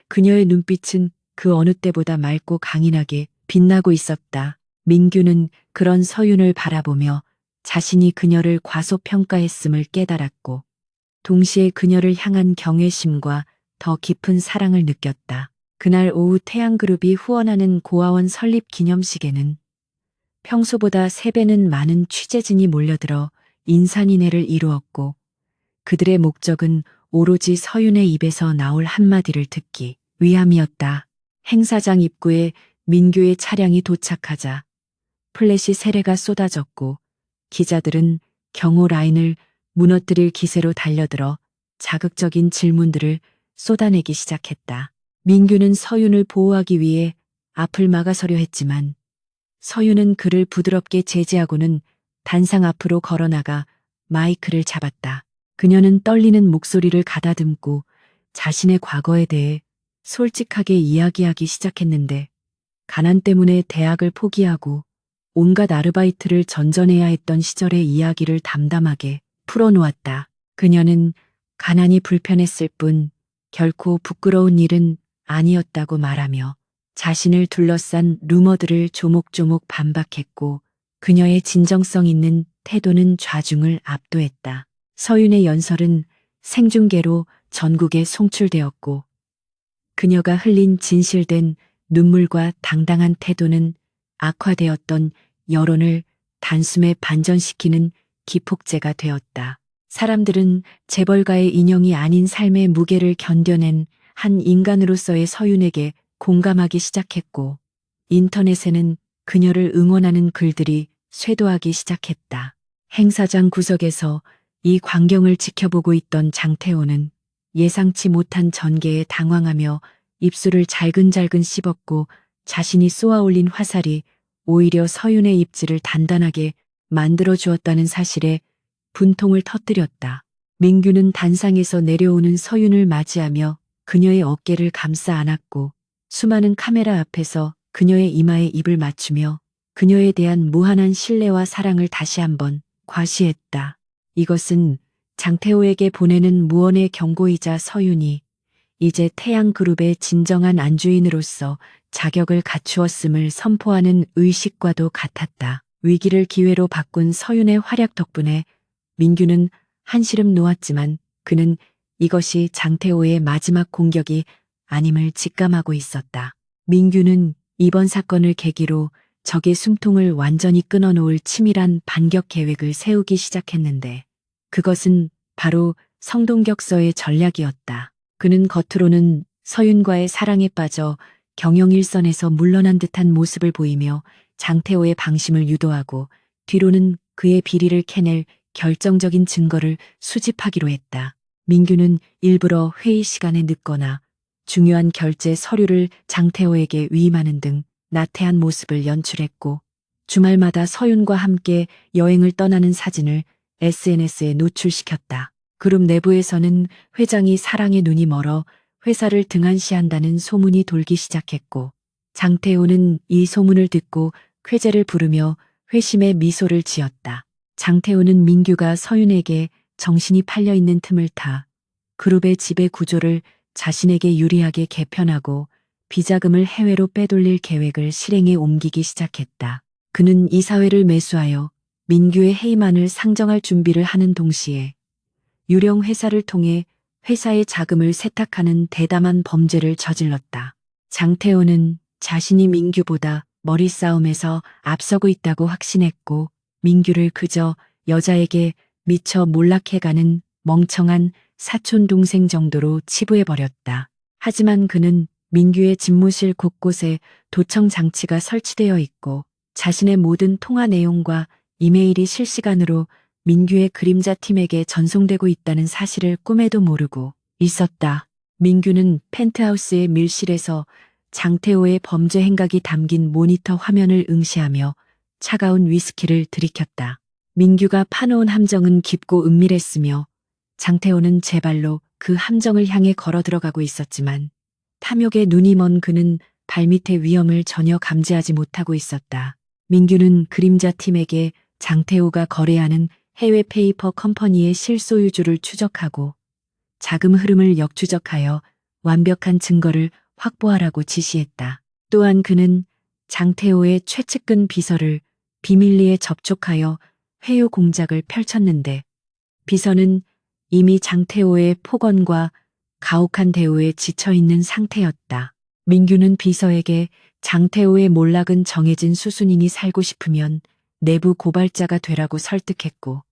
A: 그녀의 눈빛은 그 어느 때보다 맑고 강인하게 빛나고 있었다. 민규는 그런 서윤을 바라보며 자신이 그녀를 과소평가했음을 깨달았고 동시에 그녀를 향한 경외심과 더 깊은 사랑을 느꼈다. 그날 오후 태양그룹이 후원하는 고아원 설립 기념식에는 평소보다 3배는 많은 취재진이 몰려들어 인산인해를 이루었고 그들의 목적은 오로지 서윤의 입에서 나올 한마디를 듣기 위함이었다. 행사장 입구에 민규의 차량이 도착하자 플래시 세례가 쏟아졌고 기자들은 경호 라인을 무너뜨릴 기세로 달려들어 자극적인 질문들을 쏟아내기 시작했다. 민규는 서윤을 보호하기 위해 앞을 막아서려 했지만 서윤은 그를 부드럽게 제지하고는 단상 앞으로 걸어나가 마이크를 잡았다. 그녀는 떨리는 목소리를 가다듬고 자신의 과거에 대해 솔직하게 이야기하기 시작했는데 가난 때문에 대학을 포기하고 온갖 아르바이트를 전전해야 했던 시절의 이야기를 담담하게 풀어놓았다. 그녀는 가난이 불편했을 뿐 결코 부끄러운 일은 아니었다고 말하며 자신을 둘러싼 루머들을 조목조목 반박했고 그녀의 진정성 있는 태도는 좌중을 압도했다. 서윤의 연설은 생중계로 전국에 송출되었고 그녀가 흘린 진실된 눈물과 당당한 태도는 악화되었던 여론을 단숨에 반전시키는 기폭제가 되었다. 사람들은 재벌가의 인형이 아닌 삶의 무게를 견뎌낸 한 인간으로서의 서윤에게 공감하기 시작했고 인터넷에는 그녀를 응원하는 글들이 쇄도하기 시작했다. 행사장 구석에서 이 광경을 지켜보고 있던 장태호는 예상치 못한 전개에 당황하며 입술을 잘근잘근 씹었고 자신이 쏘아올린 화살이 오히려 서윤의 입질을 단단하게 만들어 주었다는 사실에 분통을 터뜨렸다. 민규는 단상에서 내려오는 서윤을 맞이하며 그녀의 어깨를 감싸 안았고 수많은 카메라 앞에서 그녀의 이마에 입을 맞추며 그녀에 대한 무한한 신뢰와 사랑을 다시 한번 과시했다. 이것은 장태호에게 보내는 무언의 경고이자 서윤이 이제 태양그룹의 진정한 안주인으로서 자격을 갖추었음을 선포하는 의식과도 같았다. 위기를 기회로 바꾼 서윤의 활약 덕분에 민규는 한시름 놓았지만 그는 이것이 장태호의 마지막 공격이 아님을 직감하고 있었다. 민규는 이번 사건을 계기로 적의 숨통을 완전히 끊어놓을 치밀한 반격 계획을 세우기 시작했는데 그것은 바로 성동격서의 전략이었다. 그는 겉으로는 서윤과의 사랑에 빠져 경영일선에서 물러난 듯한 모습을 보이며 장태호의 방심을 유도하고 뒤로는 그의 비리를 캐낼 결정적인 증거를 수집하기로 했다. 민규는 일부러 회의 시간에 늦거나 중요한 결제 서류를 장태호에게 위임하는 등 나태한 모습을 연출했고 주말마다 서윤과 함께 여행을 떠나는 사진을 SNS에 노출시켰다. 그룹 내부에서는 회장이 사랑에 눈이 멀어 회사를 등한시한다는 소문이 돌기 시작했고 장태호는 이 소문을 듣고 쾌재를 부르며 회심의 미소를 지었다. 장태호는 민규가 서윤에게 정신이 팔려 있는 틈을 타 그룹의 지배 구조를 자신에게 유리하게 개편하고 비자금을 해외로 빼돌릴 계획을 실행에 옮기기 시작했다. 그는 이사회를 매수하여 민규의 해임안을 상정할 준비를 하는 동시에 유령 회사를 통해 회사의 자금을 세탁하는 대담한 범죄를 저질렀다. 장태호는 자신이 민규보다 머리싸움에서 앞서고 있다고 확신했고 민규를 그저 여자에게 미처 몰락해가는 멍청한 사촌동생 정도로 치부해버렸다. 하지만 그는 민규의 집무실 곳곳에 도청 장치가 설치되어 있고 자신의 모든 통화 내용과 이메일이 실시간으로 민규의 그림자 팀에게 전송되고 있다는 사실을 꿈에도 모르고 있었다. 민규는 펜트하우스의 밀실에서 장태호의 범죄 행각이 담긴 모니터 화면을 응시하며 차가운 위스키를 들이켰다. 민규가 파놓은 함정은 깊고 은밀했으며 장태호는 제 발로 그 함정을 향해 걸어 들어가고 있었지만 탐욕에 눈이 먼 그는 발밑의 위험을 전혀 감지하지 못하고 있었다. 민규는 그림자 팀에게 장태호가 거래하는 해외 페이퍼 컴퍼니의 실소유주를 추적하고 자금 흐름을 역추적하여 완벽한 증거를 확보하라고 지시했다. 또한 그는 장태호의 최측근 비서를 비밀리에 접촉하여 회유 공작을 펼쳤는데 비서는 이미 장태호의 폭언과 가혹한 대우에 지쳐있는 상태였다. 민규는 비서에게 장태호의 몰락은 정해진 수순이니 살고 싶으면 내부 고발자가 되라고 설득했고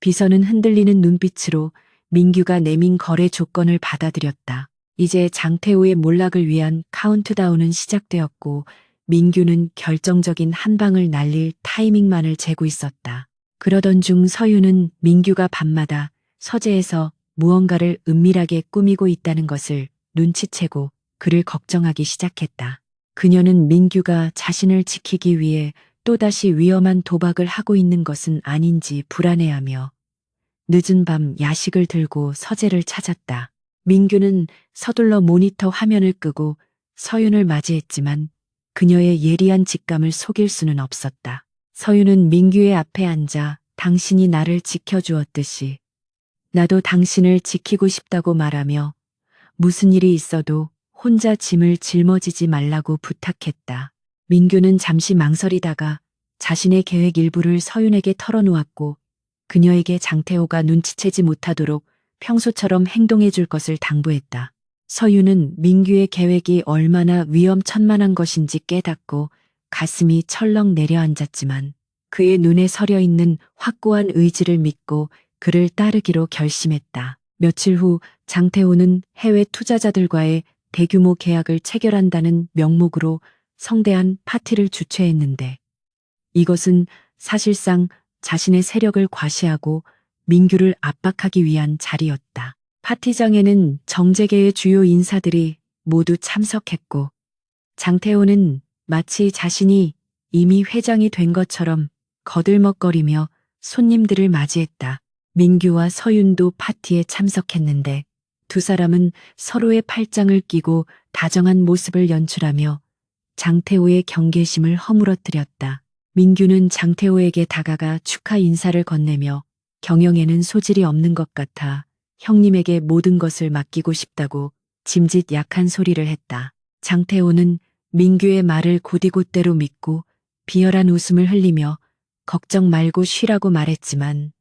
A: 비서는 흔들리는 눈빛으로 민규가 내민 거래 조건을 받아들였다. 이제 장태호의 몰락을 위한 카운트다운은 시작되었고 민규는 결정적인 한 방을 날릴 타이밍만을 재고 있었다. 그러던 중 서유는 민규가 밤마다 서재에서 무언가를 은밀하게 꾸미고 있다는 것을 눈치채고 그를 걱정하기 시작했다. 그녀는 민규가 자신을 지키기 위해 또다시 위험한 도박을 하고 있는 것은 아닌지 불안해하며 늦은 밤 야식을 들고 서재를 찾았다. 민규는 서둘러 모니터 화면을 끄고 서윤을 맞이했지만 그녀의 예리한 직감을 속일 수는 없었다. 서윤은 민규의 앞에 앉아 당신이 나를 지켜주었듯이 나도 당신을 지키고 싶다고 말하며 무슨 일이 있어도 혼자 짐을 짊어지지 말라고 부탁했다. 민규는 잠시 망설이다가 자신의 계획 일부를 서윤에게 털어놓았고 그녀에게 장태호가 눈치채지 못하도록 평소처럼 행동해 줄 것을 당부했다. 서윤은 민규의 계획이 얼마나 위험천만한 것인지 깨닫고 가슴이 철렁 내려앉았지만 그의 눈에 서려 있는 확고한 의지를 믿고 그를 따르기로 결심했다. 며칠 후 장태호는 해외 투자자들과의 대규모 계약을 체결한다는 명목으로 성대한 파티를 주최했는데 이것은 사실상 자신의 세력을 과시하고 민규를 압박하기 위한 자리였다. 파티장에는 정재계의 주요 인사들이 모두 참석했고 장태호는 마치 자신이 이미 회장이 된 것처럼 거들먹거리며 손님들을 맞이했다. 민규와 서윤도 파티에 참석했는데 두 사람은 서로의 팔짱을 끼고 다정한 모습을 연출하며 장태호의 경계심을 허물어뜨렸다. 민규는 장태호에게 다가가 축하 인사를 건네며 경영에는 소질이 없는 것 같아 형님에게 모든 것을 맡기고 싶다고 짐짓 약한 소리를 했다. 장태호는 민규의 말을 곧이곧대로 믿고 비열한 웃음을 흘리며 걱정 말고 쉬라고 말했지만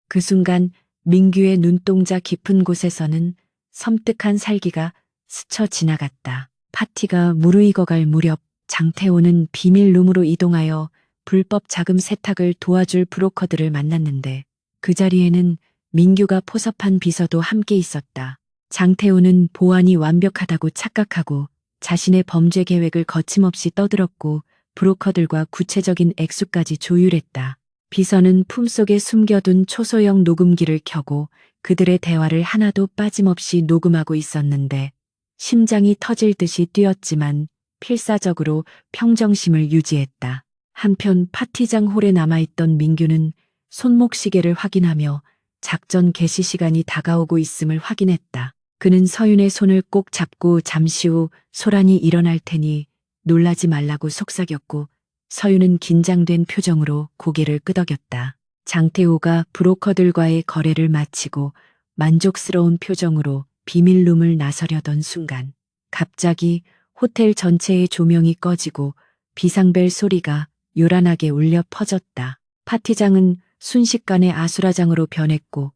A: 그 순간 민규의 눈동자 깊은 곳에서는 섬뜩한 살기가 스쳐 지나갔다. 파티가 무르익어갈 무렵 장태호는 비밀룸으로 이동하여 불법 자금 세탁을 도와줄 브로커들을 만났는데 그 자리에는 민규가 포섭한 비서도 함께 있었다. 장태호는 보안이 완벽하다고 착각하고 자신의 범죄 계획을 거침없이 떠들었고 브로커들과 구체적인 액수까지 조율했다. 비서는 품속에 숨겨둔 초소형 녹음기를 켜고 그들의 대화를 하나도 빠짐없이 녹음하고 있었는데 심장이 터질 듯이 뛰었지만 필사적으로 평정심을 유지했다. 한편 파티장 홀에 남아있던 민규는 손목시계를 확인하며 작전 개시 시간이 다가오고 있음을 확인했다. 그는 서윤의 손을 꼭 잡고 잠시 후 소란이 일어날 테니 놀라지 말라고 속삭였고 서윤은 긴장된 표정으로 고개를 끄덕였다. 장태호가 브로커들과의 거래를 마치고 만족스러운 표정으로 비밀룸을 나서려던 순간 갑자기 호텔 전체의 조명이 꺼지고 비상벨 소리가 요란하게 울려 퍼졌다. 파티장은 순식간에 아수라장으로 변했고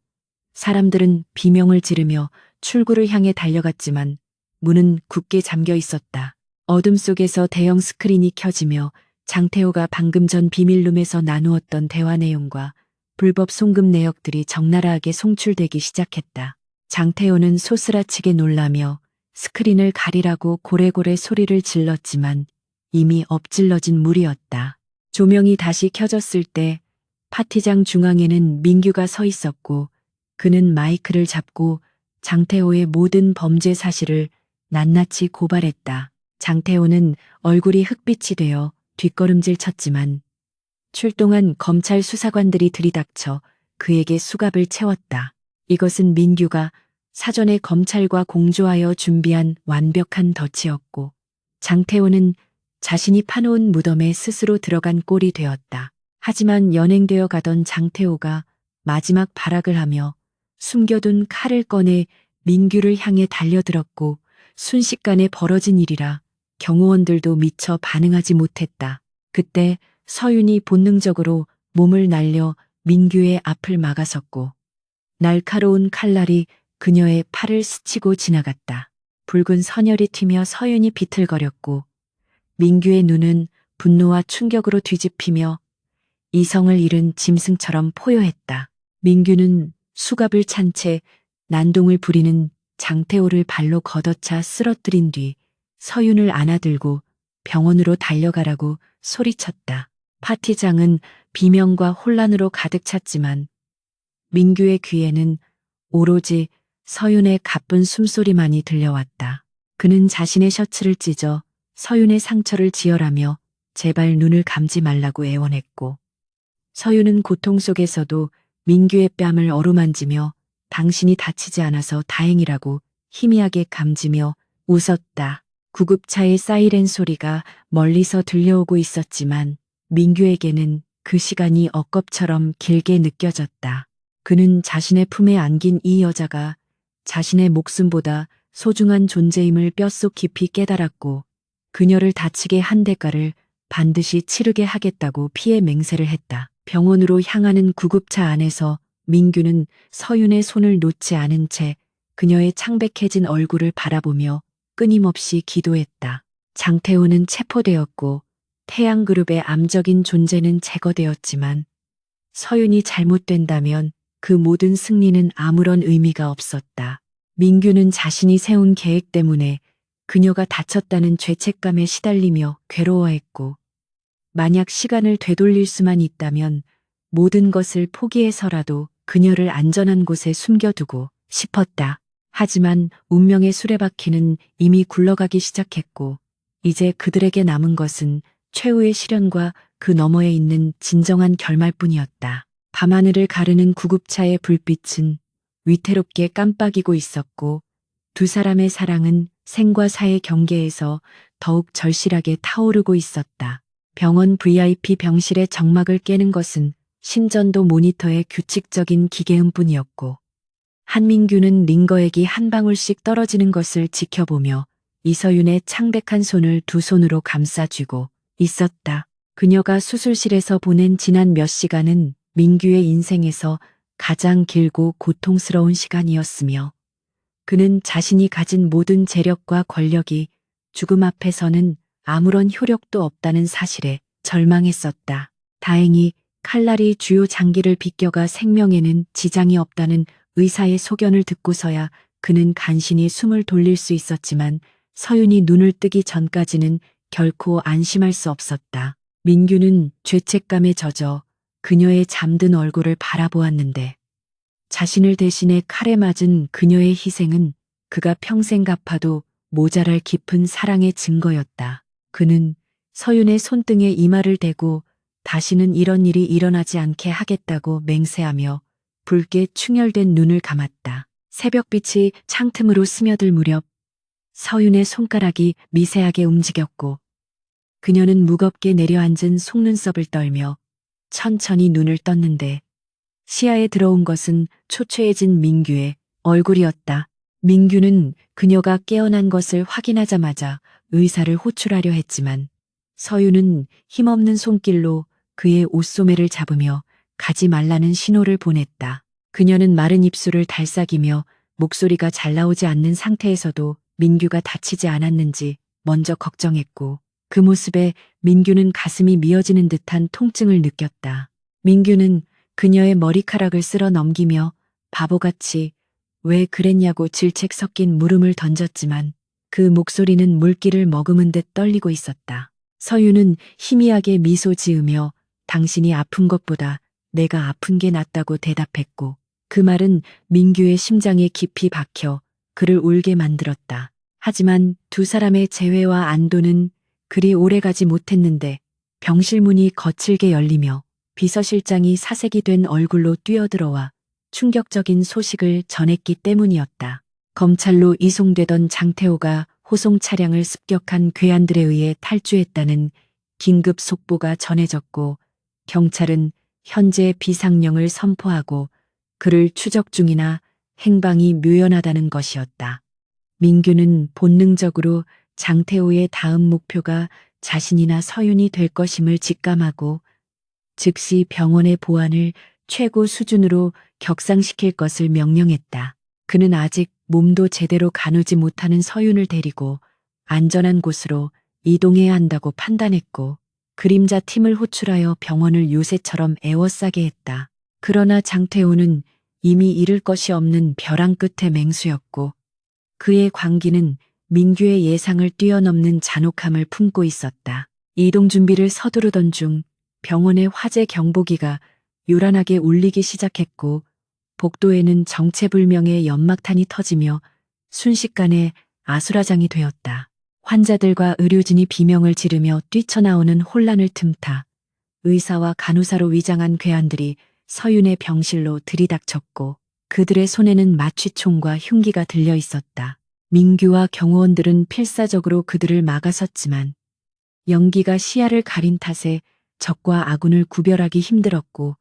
A: 사람들은 비명을 지르며 출구를 향해 달려갔지만 문은 굳게 잠겨 있었다. 어둠 속에서 대형 스크린이 켜지며 장태호가 방금 전 비밀룸에서 나누었던 대화 내용과 불법 송금 내역들이 적나라하게 송출되기 시작했다. 장태호는 소스라치게 놀라며 스크린을 가리라고 고래고래 소리를 질렀지만 이미 엎질러진 물이었다. 조명이 다시 켜졌을 때 파티장 중앙에는 민규가 서 있었고 그는 마이크를 잡고 장태호의 모든 범죄 사실을 낱낱이 고발했다. 장태호는 얼굴이 흑빛이 되어 뒷걸음질 쳤지만 출동한 검찰 수사관들이 들이닥쳐 그에게 수갑을 채웠다. 이것은 민규가 사전에 검찰과 공조하여 준비한 완벽한 덫이었고 장태호는 자신이 파놓은 무덤에 스스로 들어간 꼴이 되었다. 하지만 연행되어 가던 장태호가 마지막 발악을 하며 숨겨둔 칼을 꺼내 민규를 향해 달려들었고 순식간에 벌어진 일이라 경호원들도 미처 반응하지 못했다. 그때 서윤이 본능적으로 몸을 날려 민규의 앞을 막아섰고 날카로운 칼날이 그녀의 팔을 스치고 지나갔다. 붉은 선혈이 튀며 서윤이 비틀거렸고 민규의 눈은 분노와 충격으로 뒤집히며 이성을 잃은 짐승처럼 포효했다. 민규는 수갑을 찬 채 난동을 부리는 장태호를 발로 걷어차 쓰러뜨린 뒤 서윤을 안아들고 병원으로 달려가라고 소리쳤다. 파티장은 비명과 혼란으로 가득 찼지만 민규의 귀에는 오로지 서윤의 가쁜 숨소리만이 들려왔다. 그는 자신의 셔츠를 찢어 서윤의 상처를 지혈하며 제발 눈을 감지 말라고 애원했고 서윤은 고통 속에서도 민규의 뺨을 어루만지며 당신이 다치지 않아서 다행이라고 희미하게 감지며 웃었다. 구급차의 사이렌 소리가 멀리서 들려오고 있었지만 민규에게는 그 시간이 억겁처럼 길게 느껴졌다. 그는 자신의 품에 안긴 이 여자가 자신의 목숨보다 소중한 존재임을 뼛속 깊이 깨달았고 그녀를 다치게 한 대가를 반드시 치르게 하겠다고 피해 맹세를 했다. 병원으로 향하는 구급차 안에서 민규는 서윤의 손을 놓지 않은 채 그녀의 창백해진 얼굴을 바라보며 끊임없이 기도했다. 장태호는 체포되었고 태양그룹의 암적인 존재는 제거되었지만 서윤이 잘못된다면 그 모든 승리는 아무런 의미가 없었다. 민규는 자신이 세운 계획 때문에 그녀가 다쳤다는 죄책감에 시달리며 괴로워했고 만약 시간을 되돌릴 수만 있다면 모든 것을 포기해서라도 그녀를 안전한 곳에 숨겨두고 싶었다. 하지만 운명의 수레바퀴는 이미 굴러가기 시작했고 이제 그들에게 남은 것은 최후의 시련과 그 너머에 있는 진정한 결말뿐이었다. 밤하늘을 가르는 구급차의 불빛은 위태롭게 깜빡이고 있었고 두 사람의 사랑은 생과 사의 경계에서 더욱 절실하게 타오르고 있었다. 병원 VIP 병실의 정막을 깨는 것은 심전도 모니터의 규칙적인 기계음뿐이었고 한민규는 링거액이 한 방울씩 떨어지는 것을 지켜보며 이서윤의 창백한 손을 두 손으로 감싸쥐고 있었다. 그녀가 수술실에서 보낸 지난 몇 시간은 민규의 인생에서 가장 길고 고통스러운 시간이었으며 그는 자신이 가진 모든 재력과 권력이 죽음 앞에서는 아무런 효력도 없다는 사실에 절망했었다. 다행히 칼날이 주요 장기를 비껴가 생명에는 지장이 없다는 의사의 소견을 듣고서야 그는 간신히 숨을 돌릴 수 있었지만 서윤이 눈을 뜨기 전까지는 결코 안심할 수 없었다. 민규는 죄책감에 젖어 그녀의 잠든 얼굴을 바라보았는데 자신을 대신해 칼에 맞은 그녀의 희생은 그가 평생 갚아도 모자랄 깊은 사랑의 증거였다. 그는 서윤의 손등에 이마를 대고 다시는 이런 일이 일어나지 않게 하겠다고 맹세하며 붉게 충혈된 눈을 감았다. 새벽빛이 창틈으로 스며들 무렵 서윤의 손가락이 미세하게 움직였고 그녀는 무겁게 내려앉은 속눈썹을 떨며 천천히 눈을 떴는데 시야에 들어온 것은 초췌해진 민규의 얼굴이었다. 민규는 그녀가 깨어난 것을 확인하자마자 의사를 호출하려 했지만 서윤은 힘없는 손길로 그의 옷소매를 잡으며 가지 말라는 신호를 보냈다. 그녀는 마른 입술을 달싹이며 목소리가 잘 나오지 않는 상태에서도 민규가 다치지 않았는지 먼저 걱정했고 그 모습에 민규는 가슴이 미어지는 듯한 통증을 느꼈다. 민규는 그녀의 머리카락을 쓸어 넘기며 바보같이 왜 그랬냐고 질책 섞인 물음을 던졌지만 그 목소리는 물기를 머금은 듯 떨리고 있었다. 서윤은 희미하게 미소 지으며 당신이 아픈 것보다 내가 아픈 게 낫다고 대답했고 그 말은 민규의 심장에 깊이 박혀 그를 울게 만들었다. 하지만 두 사람의 재회와 안도는 그리 오래가지 못했는데 병실 문이 거칠게 열리며 비서실장이 사색이 된 얼굴로 뛰어들어와 충격적인 소식을 전했기 때문이었다. 검찰로 이송되던 장태호가 호송 차량을 습격한 괴한들에 의해 탈주했다는 긴급 속보가 전해졌고 경찰은 현재 비상령을 선포하고 그를 추적 중이나 행방이 묘연하다는 것이었다. 민규는 본능적으로 장태호의 다음 목표가 자신이나 서윤이 될 것임을 직감하고 즉시 병원의 보안을 최고 수준으로 격상시킬 것을 명령했다. 그는 아직 몸도 제대로 가누지 못하는 서윤을 데리고 안전한 곳으로 이동해야 한다고 판단했고 그림자 팀을 호출하여 병원을 요새처럼 에워싸게 했다. 그러나 장태호는 이미 잃을 것이 없는 벼랑 끝의 맹수였고 그의 광기는 민규의 예상을 뛰어넘는 잔혹함을 품고 있었다. 이동 준비를 서두르던 중 병원의 화재 경보기가 요란하게 울리기 시작했고 복도에는 정체불명의 연막탄이 터지며 순식간에 아수라장이 되었다. 환자들과 의료진이 비명을 지르며 뛰쳐나오는 혼란을 틈타 의사와 간호사로 위장한 괴한들이 서윤의 병실로 들이닥쳤고 그들의 손에는 마취총과 흉기가 들려 있었다. 민규와 경호원들은 필사적으로 그들을 막아섰지만 연기가 시야를 가린 탓에 적과 아군을 구별하기 힘들었고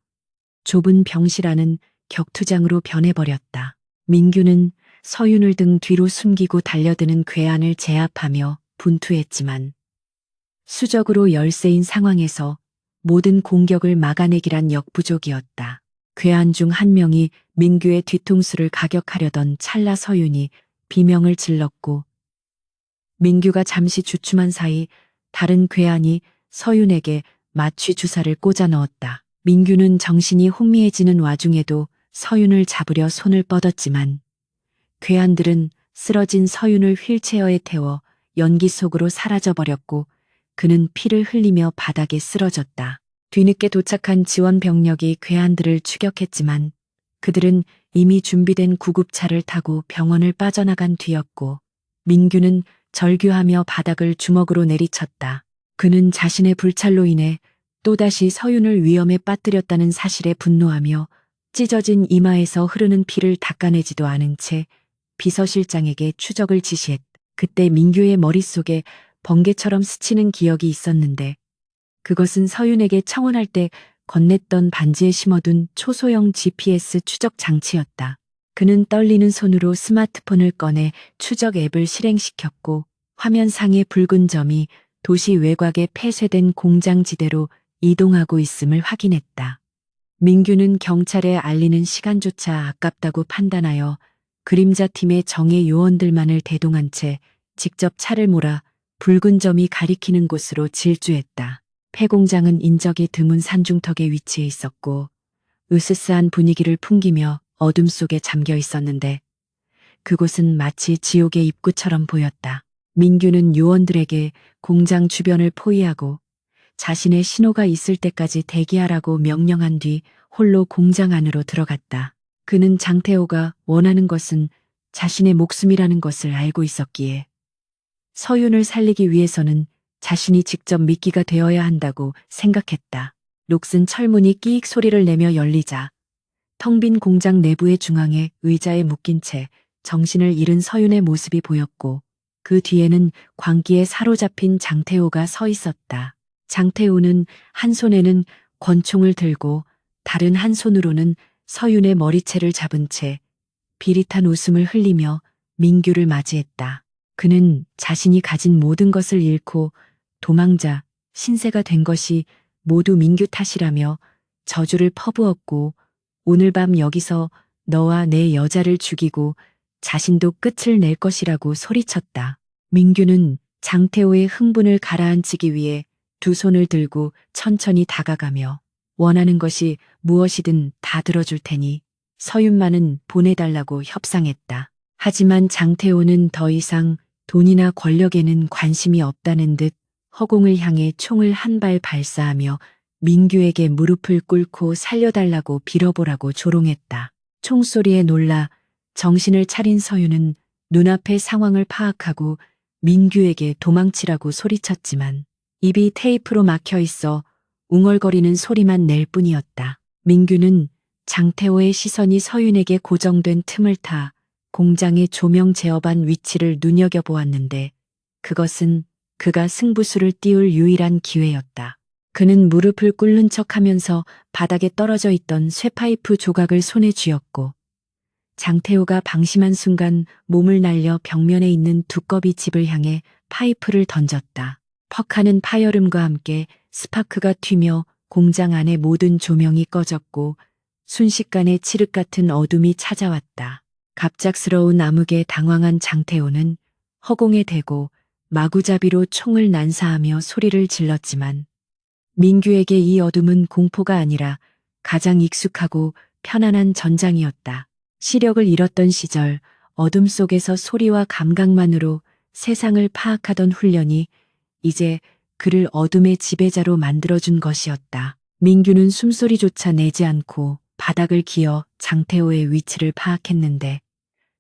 A: 좁은 병실 안은 격투장으로 변해버렸다. 민규는 서윤을 등 뒤로 숨기고 달려드는 괴한을 제압하며 분투했지만 수적으로 열세인 상황에서 모든 공격을 막아내기란 역부족이었다. 괴한 중 한 명이 민규의 뒤통수를 가격하려던 찰나 서윤이 비명을 질렀고 민규가 잠시 주춤한 사이 다른 괴한이 서윤에게 마취 주사를 꽂아 넣었다. 민규는 정신이 혼미해지는 와중에도 서윤을 잡으려 손을 뻗었지만 괴한들은 쓰러진 서윤을 휠체어에 태워 연기 속으로 사라져버렸고 그는 피를 흘리며 바닥에 쓰러졌다. 뒤늦게 도착한 지원 병력이 괴한들을 추격했지만 그들은 이미 준비된 구급차를 타고 병원을 빠져나간 뒤였고 민규는 절규하며 바닥을 주먹으로 내리쳤다. 그는 자신의 불찰로 인해 또다시 서윤을 위험에 빠뜨렸다는 사실에 분노하며 찢어진 이마에서 흐르는 피를 닦아내지도 않은 채 비서실장에게 추적을 지시했다. 그때 민규의 머릿속에 번개처럼 스치는 기억이 있었는데 그것은 서윤에게 청혼할 때 건넸던 반지에 심어둔 초소형 GPS 추적 장치였다. 그는 떨리는 손으로 스마트폰을 꺼내 추적 앱을 실행시켰고 화면상의 붉은 점이 도시 외곽에 폐쇄된 공장지대로 이동하고 있음을 확인했다. 민규는 경찰에 알리는 시간조차 아깝다고 판단하여 그림자 팀의 정예 요원들만을 대동한 채 직접 차를 몰아 붉은 점이 가리키는 곳으로 질주했다. 폐공장은 인적이 드문 산중턱에 위치해 있었고 으스스한 분위기를 풍기며 어둠 속에 잠겨 있었는데 그곳은 마치 지옥의 입구처럼 보였다. 민규는 요원들에게 공장 주변을 포위하고 자신의 신호가 있을 때까지 대기하라고 명령한 뒤 홀로 공장 안으로 들어갔다. 그는 장태호가 원하는 것은 자신의 목숨이라는 것을 알고 있었기에 서윤을 살리기 위해서는 자신이 직접 미끼가 되어야 한다고 생각했다. 녹슨 철문이 끼익 소리를 내며 열리자 텅 빈 공장 내부의 중앙에 의자에 묶인 채 정신을 잃은 서윤의 모습이 보였고 그 뒤에는 광기에 사로잡힌 장태호가 서 있었다. 장태호는 한 손에는 권총을 들고 다른 한 손으로는 서윤의 머리채를 잡은 채 비릿한 웃음을 흘리며 민규를 맞이했다. 그는 자신이 가진 모든 것을 잃고 도망자, 신세가 된 것이 모두 민규 탓이라며 저주를 퍼부었고 오늘 밤 여기서 너와 내 여자를 죽이고 자신도 끝을 낼 것이라고 소리쳤다. 민규는 장태호의 흥분을 가라앉히기 위해 두 손을 들고 천천히 다가가며 원하는 것이 무엇이든 다 들어줄 테니 서윤만은 보내달라고 협상했다. 하지만 장태호는 더 이상 돈이나 권력에는 관심이 없다는 듯 허공을 향해 총을 한 발 발사하며 민규에게 무릎을 꿇고 살려달라고 빌어보라고 조롱했다. 총소리에 놀라 정신을 차린 서윤은 눈앞의 상황을 파악하고 민규에게 도망치라고 소리쳤지만 입이 테이프로 막혀 있어 웅얼거리는 소리만 낼 뿐이었다. 민규는 장태호의 시선이 서윤에게 고정된 틈을 타 공장의 조명 제어반 위치를 눈여겨보았는데 그것은 그가 승부수를 띄울 유일한 기회였다. 그는 무릎을 꿇는 척하면서 바닥에 떨어져 있던 쇠파이프 조각을 손에 쥐었고 장태호가 방심한 순간 몸을 날려 벽면에 있는 두꺼비 집을 향해 파이프를 던졌다. 퍽하는 파열음과 함께 스파크가 튀며 공장 안의 모든 조명이 꺼졌고 순식간에 칠흑 같은 어둠이 찾아왔다. 갑작스러운 암흑에 당황한 장태호는 허공에 대고 마구잡이로 총을 난사하며 소리를 질렀지만 민규에게 이 어둠은 공포가 아니라 가장 익숙하고 편안한 전장이었다. 시력을 잃었던 시절 어둠 속에서 소리와 감각만으로 세상을 파악하던 훈련이 이제 그를 어둠의 지배자로 만들어준 것이었다. 민규는 숨소리조차 내지 않고 바닥을 기어 장태호의 위치를 파악했는데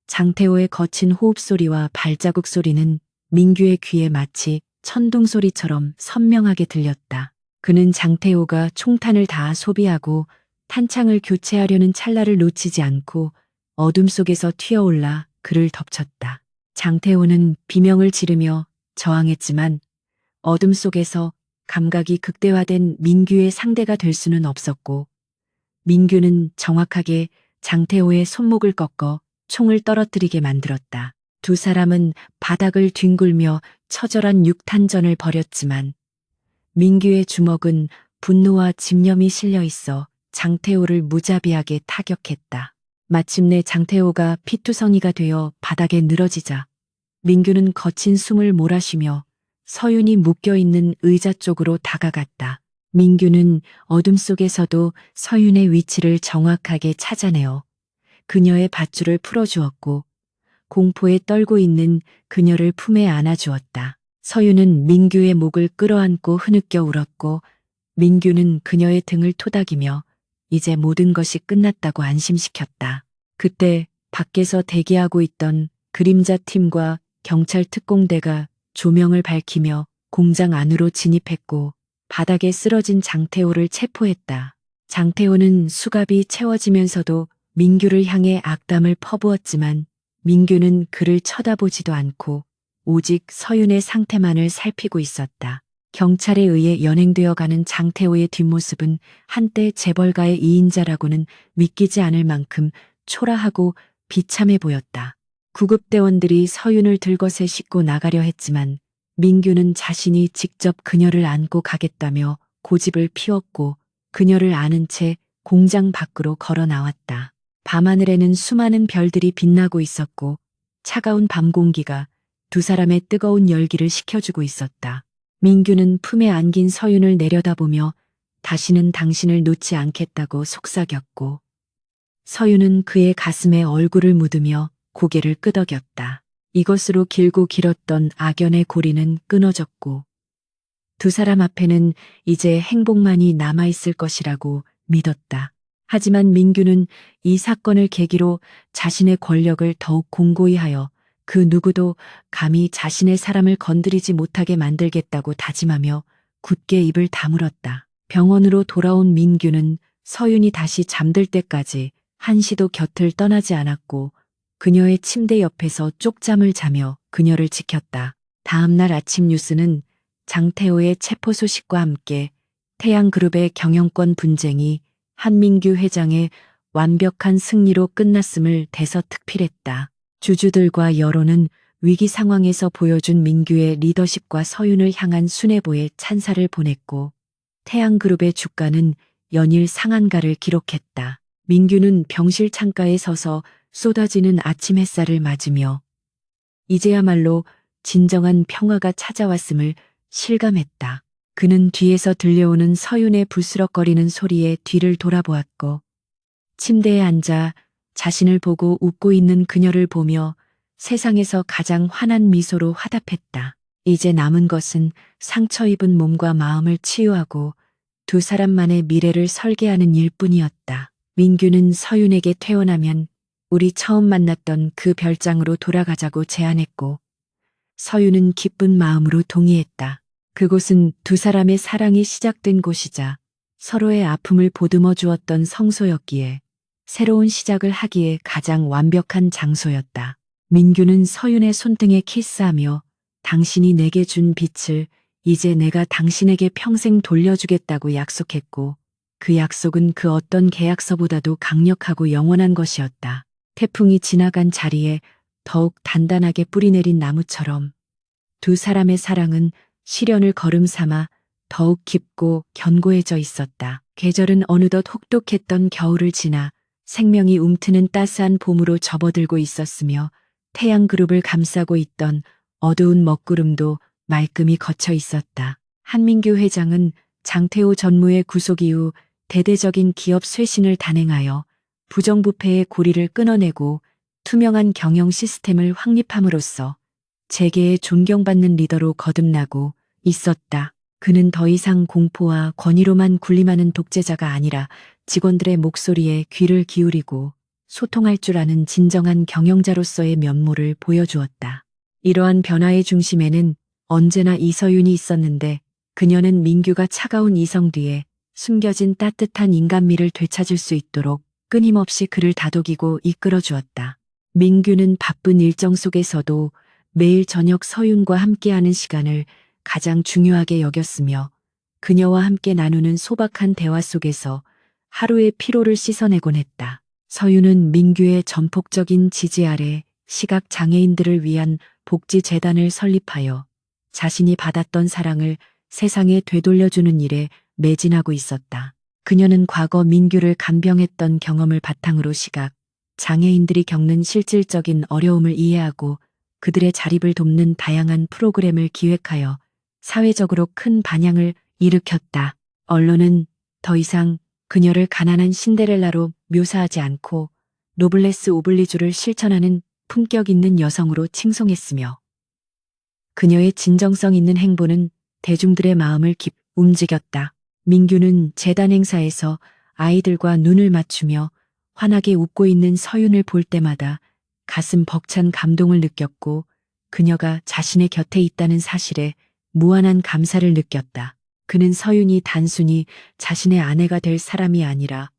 A: 장태호의 거친 호흡 소리와 발자국 소리는 민규의 귀에 마치 천둥 소리처럼 선명하게 들렸다. 그는 장태호가 총탄을 다 소비하고 탄창을 교체하려는 찰나를 놓치지 않고 어둠 속에서 튀어올라 그를 덮쳤다. 장태호는 비명을 지르며 저항했지만 어둠 속에서 감각이 극대화된 민규의 상대가 될 수는 없었고 민규는 정확하게 장태호의 손목을 꺾어 총을 떨어뜨리게 만들었다. 두 사람은 바닥을 뒹굴며 처절한 육탄전을 벌였지만 민규의 주먹은 분노와 집념이 실려 있어 장태호를 무자비하게 타격했다. 마침내 장태호가 피투성이가 되어 바닥에 늘어지자 민규는 거친 숨을 몰아쉬며 서윤이 묶여있는 의자 쪽으로 다가갔다. 민규는 어둠 속에서도 서윤의 위치를 정확하게 찾아내어 그녀의 밧줄을 풀어주었고 공포에 떨고 있는 그녀를 품에 안아주었다. 서윤은 민규의 목을 끌어안고 흐느껴 울었고 민규는 그녀의 등을 토닥이며 이제 모든 것이 끝났다고 안심시켰다. 그때 밖에서 대기하고 있던 그림자 팀과 경찰 특공대가 조명을 밝히며 공장 안으로 진입했고 바닥에 쓰러진 장태호를 체포했다. 장태호는 수갑이 채워지면서도 민규를 향해 악담을 퍼부었지만 민규는 그를 쳐다보지도 않고 오직 서윤의 상태만을 살피고 있었다. 경찰에 의해 연행되어 가는 장태호의 뒷모습은 한때 재벌가의 2인자라고는 믿기지 않을 만큼 초라하고 비참해 보였다. 구급대원들이 서윤을 들것에 싣고 나가려 했지만 민규는 자신이 직접 그녀를 안고 가겠다며 고집을 피웠고 그녀를 안은 채 공장 밖으로 걸어 나왔다. 밤하늘에는 수많은 별들이 빛나고 있었고 차가운 밤 공기가 두 사람의 뜨거운 열기를 식혀주고 있었다. 민규는 품에 안긴 서윤을 내려다보며 다시는 당신을 놓지 않겠다고 속삭였고 서윤은 그의 가슴에 얼굴을 묻으며 고개를 끄덕였다. 이것으로 길고 길었던 악연의 고리는 끊어졌고 두 사람 앞에는 이제 행복만이 남아있을 것이라고 믿었다. 하지만 민규는 이 사건을 계기로 자신의 권력을 더욱 공고히 하여 그 누구도 감히 자신의 사람을 건드리지 못하게 만들겠다고 다짐하며 굳게 입을 다물었다. 병원으로 돌아온 민규는 서윤이 다시 잠들 때까지 한시도 곁을 떠나지 않았고 그녀의 침대 옆에서 쪽잠을 자며 그녀를 지켰다. 다음 날 아침 뉴스는 장태호의 체포 소식과 함께 태양그룹의 경영권 분쟁이 한민규 회장의 완벽한 승리로 끝났음을 대서특필했다. 주주들과 여론은 위기 상황에서 보여준 민규의 리더십과 서윤을 향한 순애보에 찬사를 보냈고 태양그룹의 주가는 연일 상한가를 기록했다. 민규는 병실 창가에 서서 쏟아지는 아침 햇살을 맞으며 이제야말로 진정한 평화가 찾아왔음을 실감했다. 그는 뒤에서 들려오는 서윤의 부스럭거리는 소리에 뒤를 돌아보았고 침대에 앉아 자신을 보고 웃고 있는 그녀를 보며 세상에서 가장 환한 미소로 화답했다. 이제 남은 것은 상처 입은 몸과 마음을 치유하고 두 사람만의 미래를 설계하는 일뿐이었다. 민규는 서윤에게 퇴원하면 우리 처음 만났던 그 별장으로 돌아가자고 제안했고 서윤은 기쁜 마음으로 동의했다. 그곳은 두 사람의 사랑이 시작된 곳이자 서로의 아픔을 보듬어 주었던 성소였기에 새로운 시작을 하기에 가장 완벽한 장소였다. 민규는 서윤의 손등에 키스하며 당신이 내게 준 빛을 이제 내가 당신에게 평생 돌려주겠다고 약속했고 그 약속은 그 어떤 계약서보다도 강력하고 영원한 것이었다. 태풍이 지나간 자리에 더욱 단단하게 뿌리내린 나무처럼 두 사람의 사랑은 시련을 걸음 삼아 더욱 깊고 견고해져 있었다. 계절은 어느덧 혹독했던 겨울을 지나 생명이 움트는 따스한 봄으로 접어들고 있었으며 태양 그룹을 감싸고 있던 어두운 먹구름도 말끔히 걷혀 있었다. 한민규 회장은 장태호 전무의 구속 이후 대대적인 기업 쇄신을 단행하여 부정부패의 고리를 끊어내고 투명한 경영 시스템을 확립함으로써 재계의 존경받는 리더로 거듭나고 있었다. 그는 더 이상 공포와 권위로만 군림하는 독재자가 아니라 직원들의 목소리에 귀를 기울이고 소통할 줄 아는 진정한 경영자로서의 면모를 보여주었다. 이러한 변화의 중심에는 언제나 이서윤이 있었는데 그녀는 민규가 차가운 이성 뒤에 숨겨진 따뜻한 인간미를 되찾을 수 있도록 끊임없이 그를 다독이고 이끌어 주었다. 민규는 바쁜 일정 속에서도 매일 저녁 서윤과 함께하는 시간을 가장 중요하게 여겼으며 그녀와 함께 나누는 소박한 대화 속에서 하루의 피로를 씻어내곤 했다. 서윤은 민규의 전폭적인 지지 아래 시각 장애인들을 위한 복지재단을 설립하여 자신이 받았던 사랑을 세상에 되돌려주는 일에 매진하고 있었다. 그녀는 과거 민규를 간병했던 경험을 바탕으로 시각 장애인들이 겪는 실질적인 어려움을 이해하고 그들의 자립을 돕는 다양한 프로그램을 기획하여 사회적으로 큰 반향을 일으켰다. 언론은 더 이상 그녀를 가난한 신데렐라로 묘사하지 않고 노블레스 오블리주를 실천하는 품격 있는 여성으로 칭송했으며 그녀의 진정성 있는 행보는 대중들의 마음을 움직였다. 민규는 재단 행사에서 아이들과 눈을 맞추며 환하게 웃고 있는 서윤을 볼 때마다 가슴 벅찬 감동을 느꼈고 그녀가 자신의 곁에 있다는 사실에 무한한 감사를 느꼈다. 그는 서윤이 단순히 자신의 아내가 될 사람이 아니라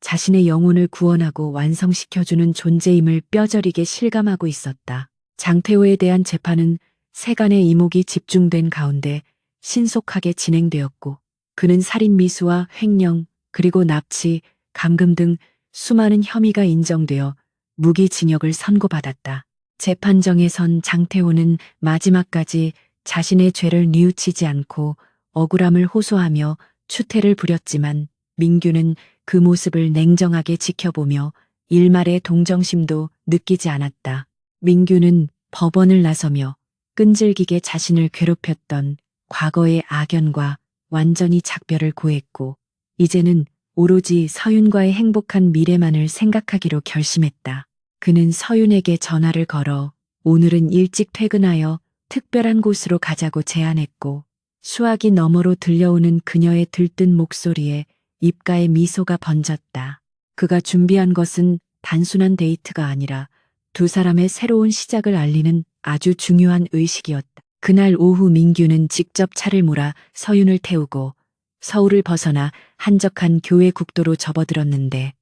A: 자신의 영혼을 구원하고 완성시켜주는 존재임을 뼈저리게 실감하고 있었다. 장태호에 대한 재판은 세간의 이목이 집중된 가운데 신속하게 진행되었고 그는 살인 미수와 횡령 그리고 납치, 감금 등 수많은 혐의가 인정되어 무기징역을 선고받았다. 재판정에선 장태호는 마지막까지 자신의 죄를 뉘우치지 않고 억울함을 호소하며 추태를 부렸지만 민규는 그 모습을 냉정하게 지켜보며 일말의 동정심도 느끼지 않았다. 민규는 법원을 나서며 끈질기게 자신을 괴롭혔던 과거의 악연과 완전히 작별을 고했고 이제는 오로지 서윤과의 행복한 미래만을 생각하기로 결심했다. 그는 서윤에게 전화를 걸어 오늘은 일찍 퇴근하여 특별한 곳으로 가자고 제안했고 수화기 너머로 들려오는 그녀의 들뜬 목소리에 입가에 미소가 번졌다. 그가 준비한 것은 단순한 데이트가 아니라 두 사람의 새로운 시작을 알리는 아주 중요한 의식이었다. 그날 오후 민규는 직접 차를 몰아 서윤을 태우고 서울을 벗어나 한적한 교외 국도로 접어들었는데